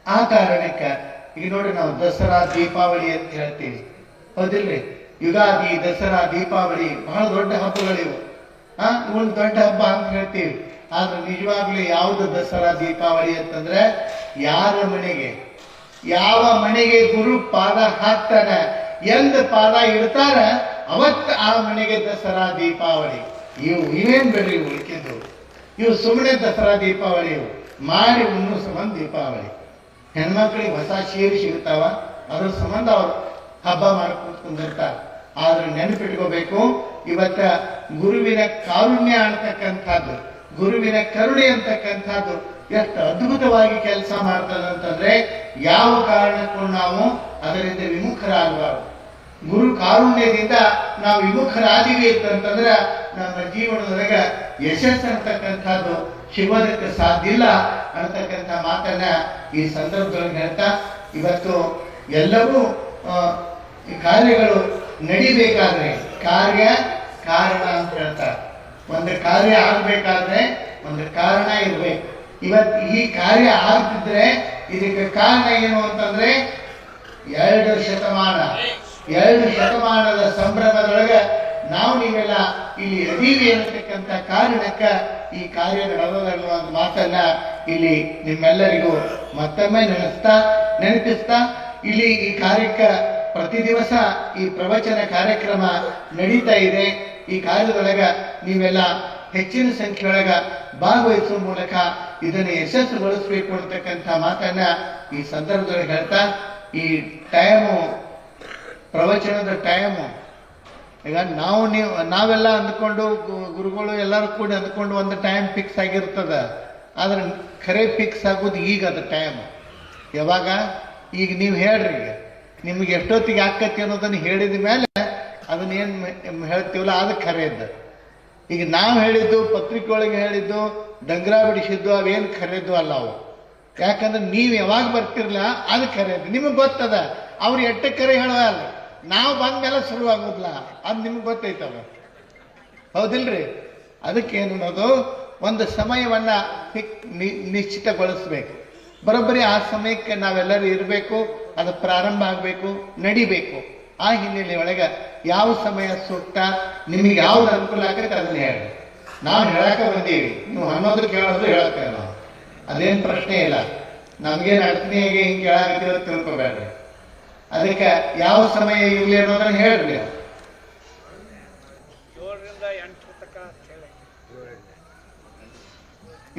ಆ ಕಾರಣಕ್ಕೆ ಈಗ ನೋಡಿ, ನಾವು ದಸರಾ ದೀಪಾವಳಿ ಅಂತ ಹೇಳ್ತೀವಿ, ಹೌದಿಲ್ರಿ? ಯುಗಾದಿ, ದಸರಾ, ದೀಪಾವಳಿ ಬಹಳ ದೊಡ್ಡ ಹಬ್ಬಗಳಿವು. ಒಂದು ದೊಡ್ಡ ಹಬ್ಬ ಅಂತ ಹೇಳ್ತೀವಿ. ಆದ್ರೆ ನಿಜವಾಗ್ಲೂ ಯಾವುದು ದಸರಾ ದೀಪಾವಳಿ ಅಂತಂದ್ರೆ, ಯಾವ ಮನೆಗೆ ಗುರು ಪಾದ ಹಾಕ್ತಾನ, ಎಂದ ಪಾದ ಇಡ್ತಾರ, ಅವತ್ತ ಆ ಮನೆಗೆ ದಸರಾ ದೀಪಾವಳಿ. ಇವೇನ್ ಬಿಡ್ರಿ ಉಳಿಕಿದ್ದು, ಇವು ಸುಮ್ಮನೆ ದಸರಾ ದೀಪಾವಳಿ, ಇವು ಮಾಡಿ ಉಣ್ಣು ಸಂಬಂಧ ದೀಪಾವಳಿ. ಹೆಣ್ಮಕ್ಳಿಗೆ ಹೊಸ ಸೀರೆ ಸಿಗ್ತಾವ, ಅದ್ರ ಸಂಬಂಧ ಅವ್ರು ಹಬ್ಬ ಮಾಡ್ಕೊಂಡು ಕುಂದಿರ್ತಾರೆ. ಆದ್ರೆ ನೆನಪಿಟ್ಕೋಬೇಕು, ಇವತ್ತ ಗುರುವಿನ ಕಾರುಣ್ಯ ಅಂತಕ್ಕಂಥದ್ದು, ಗುರುವಿನ ಕರುಣೆ ಅಂತಕ್ಕಂಥದ್ದು ಎಷ್ಟು ಅದ್ಭುತವಾಗಿ ಕೆಲಸ ಮಾಡ್ತದಂತಂದ್ರೆ, ಯಾವ ಕಾರಣಕ್ಕೂ ನಾವು ಅದರಿಂದ ವಿಮುಖರಾಗಬಾರದು. ಗುರು ಕಾರುಣ್ಯದಿಂದ ನಾವು ವಿಮುಖರಾದೀವಿ ಅಂತಂದ್ರ ನಮ್ಮ ಜೀವನದೊಳಗ ಯಶಸ್ಸು ಅಂತಕ್ಕಂಥದ್ದು ಸಿಗೋದಕ್ಕೆ ಸಾಧ್ಯ ಇಲ್ಲ ಅಂತಕ್ಕಂಥ ಮಾತನ್ನ ಈ ಸಂದರ್ಭದೊಳಗೆ ಹೇಳ್ತಾ, ಇವತ್ತು ಎಲ್ಲವೂ ಕಾರ್ಯಗಳು ನಡಿಬೇಕಾದ್ರೆ ಕಾರ್ಯ ಕಾರಣ ಅಂತ ಹೇಳ್ತಾರೆ. ಒಂದು ಕಾರ್ಯ ಆಗ್ಬೇಕಾದ್ರೆ ಒಂದು ಕಾರಣ ಇರ್ಬೇಕು. ಇವತ್ತು ಈ ಕಾರ್ಯ ಆಗ್ತಿದ್ರೆ ಇದಕ್ಕೆ ಕಾರಣ ಏನು ಅಂತಂದ್ರೆ, 2 ಶತಮಾನದ ಸಂಭ್ರಮದೊಳಗ ನಾವು ನೀವೆಲ್ಲ ಇಲ್ಲಿ ಅದೀವಿ ಅನ್ನತಕ್ಕಂಥ ಕಾರಣಕ್ಕ ಈ ಕಾರ್ಯ ನಡೆದದನ್ನುವ ಒಂದು ಮಾತನ್ನ ಇಲ್ಲಿ ನಿಮ್ಮೆಲ್ಲರಿಗೂ ಮತ್ತೊಮ್ಮೆ ನೆನಪಿಸ್ತಾ ಇಲ್ಲಿ ಈ ಕಾರ್ಯಕ್ಕೆ ಪ್ರತಿ ದಿವಸ ಈ ಪ್ರವಚನ ಕಾರ್ಯಕ್ರಮ ನಡೀತಾ ಇದೆ. ಈ ಕಾರ್ಯದೊಳಗ ನೀವೆಲ್ಲ ಹೆಚ್ಚಿನ ಸಂಖ್ಯೆಯೊಳಗ ಭಾಗವಹಿಸುವ ಮೂಲಕ ಇದನ್ನು ಯಶಸ್ಸುಗೊಳಿಸಬೇಕು ಅಂತಕ್ಕಂಥ ಮಾತನ್ನ ಈ ಸಂದರ್ಭದೊಳಗೆ ಹೇಳ್ತಾ, ಈ ಟೈಮು, ಪ್ರವಚನದ ಟೈಮು, ಈಗ ನಾವೆಲ್ಲ ಅಂದ್ಕೊಂಡು, ಗುರುಗಳು ಎಲ್ಲರೂ ಕೂಡ ಅಂದ್ಕೊಂಡು ಒಂದು ಟೈಮ್ ಫಿಕ್ಸ್ ಆಗಿರ್ತದ. ಆದ್ರೆ ಖರೆ ಫಿಕ್ಸ್ ಆಗೋದು ಈಗ ಅದು ಟೈಮ್ ಯಾವಾಗ, ಈಗ ನೀವು ಹೇಳ್ರಿ, ನಿಮ್ಗೆ ಎಷ್ಟೊತ್ತಿಗೆ ಆಕತಿ ಅನ್ನೋದನ್ನು ಹೇಳಿದ ಮೇಲೆ ಅದನ್ನೇನು ಹೇಳ್ತೀವಲ್ಲ ಅದು ಖರೆಯದ್ದು. ಈಗ ನಾವು ಹೇಳಿದ್ದು, ಪತ್ರಿಕೆ ಒಳಗೆ ಹೇಳಿದ್ದು, ಡಂಗ್ರ ಬಿಡಿಸಿದ್ದು ಅವೇನು ಖರೆಯದ್ದು ಅಲ್ಲ ಅವು. ಯಾಕಂದ್ರೆ ನೀವು ಯಾವಾಗ ಬರ್ತಿರ್ಲ ಅದು ಖರೆಯದ್ದು, ನಿಮಗೆ ಗೊತ್ತದ. ಅವ್ರು ಎಟ್ಟ ಕರೆ ಹೇಳುವ ಅಲ್ಲ, ನಾವು ಬಂದ ಮೇಲೆ ಶುರುವಾಗೋದಿಲ್ಲ, ಅದು ನಿಮ್ಗೆ ಗೊತ್ತೈತವ, ಹೌದಿಲ್ರಿ? ಅದಕ್ಕೇನು ಅನ್ನೋದು, ಒಂದು ಸಮಯವನ್ನ ನಿಶ್ಚಿತಗೊಳಿಸ್ಬೇಕು. ಬರೋಬ್ಬರಿ ಆ ಸಮಯಕ್ಕೆ ನಾವೆಲ್ಲರೂ ಇರಬೇಕು, ಅದು ಪ್ರಾರಂಭ ಆಗಬೇಕು, ನಡಿಬೇಕು. ಆ ಹಿನ್ನೆಲೆ ಒಳಗೆ ಯಾವ ಸಮಯ ಸೂಕ್ತ, ನಿಮಗೆ ಯಾವ್ದು ಅನುಕೂಲ ಆಗತ್ತೆ ಅದನ್ನ ಹೇಳಿ. ನಾವು ಹೇಳಕ ಬಂದೀವಿ, ನೀವು ಅನ್ನೋದು ಕೇಳೋದು ಹೇಳಕ್ಕ ನಾವು, ಅದೇನು ಪ್ರಶ್ನೆ ಇಲ್ಲ. ನಮ್ಗೇನು ಅಡ್ತನೆಯಾಗಿ ಹಿಂಗೆ ಕೇಳಾಕತ್ತೀವ ತಿಳ್ಕೊಬೇಡ್ರಿ. ಅದಕ್ಕೆ ಯಾವ ಸಮಯ ಇರಲಿ ಅನ್ನೋದನ್ನ ಹೇಳ್ರಿ.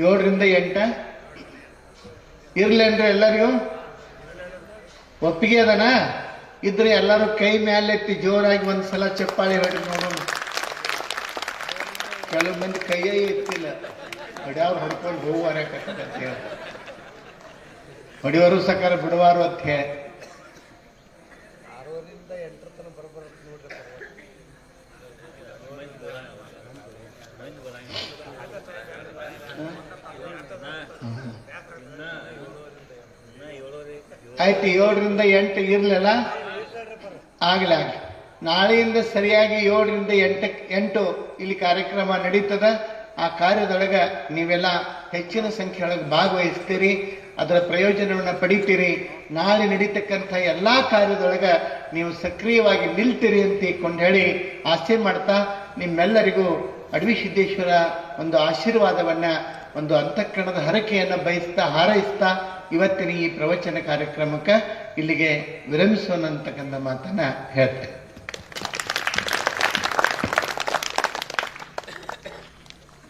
7 ರಿಂದ 8 ಇರ್ಲೇನ್ರಿ? ಎಲ್ಲರಿಗೂ ಒಪ್ಪಿಗೆ ಅದನ? ಇದ್ರೆ ಎಲ್ಲರೂ ಕೈ ಮೇಲೆತ್ತಿ ಜೋರಾಗಿ ಒಂದ್ಸಲ ಚಪ್ಪಾಳಿ ಹೊಡಿ ನೋಡೋಣ. ಕೆಲವು ಮಂದಿ ಕೈಯೇ ಎತ್ತಿಲ್ಲ, ಹೊಡ್ಯಾವ್ರು ಹೊಡ್ಕೊಂಡು ಹೋಗುವಾರ ಅಂತ ಹೇಳಿ, ಹೊಡಿಯೋರು ಸಕಾರ ಬಿಡುವಾರು ಅಂತ ಹೇಳಿ. 6 ರಿಂದ 8 ತನಕ ಬರಬಾರದು ನೋಡ್ರಿ. ಆಯ್ತು, 7ರಿಂದ 8 ಇರ್ಲಿಲ್ಲ, ಆಗ್ಲಿ. ನಾಳೆಯಿಂದ ಸರಿಯಾಗಿ 7ರಿಂದ 8 ಇಲ್ಲಿ ಕಾರ್ಯಕ್ರಮ ನಡೀತದ. ಆ ಕಾರ್ಯದೊಳಗೆ ನೀವೆಲ್ಲ ಹೆಚ್ಚಿನ ಸಂಖ್ಯೆಯೊಳಗೆ ಭಾಗವಹಿಸ್ತೀರಿ, ಅದರ ಪ್ರಯೋಜನವನ್ನು ಪಡಿತೀರಿ. ನಾಳೆ ನಡೀತಕ್ಕಂಥ ಎಲ್ಲ ಕಾರ್ಯದೊಳಗೆ ನೀವು ಸಕ್ರಿಯವಾಗಿ ನಿಲ್ತೀರಿ ಅಂತ ಕೊಂಡು ಹೇಳಿ ಆಸೆ ಮಾಡ್ತಾ, ನಿಮ್ಮೆಲ್ಲರಿಗೂ ಅಡವಿ ಸಿದ್ದೇಶ್ವರ ಒಂದು ಆಶೀರ್ವಾದವನ್ನ, ಒಂದು ಅಂತಃಕರಣದ ಹರಕೆಯನ್ನು ಬಯಸ್ತಾ ಹಾರೈಸ್ತಾ ಇವತ್ತಿನ ಈ ಪ್ರವಚನ ಕಾರ್ಯಕ್ರಮಕ್ಕೆ ಇಲ್ಲಿಗೆ ವಿರಮಿಸೋಣ ಅಂತಕ್ಕಂಥ ಮಾತನ್ನ ಹೇಳ್ತೇನೆ.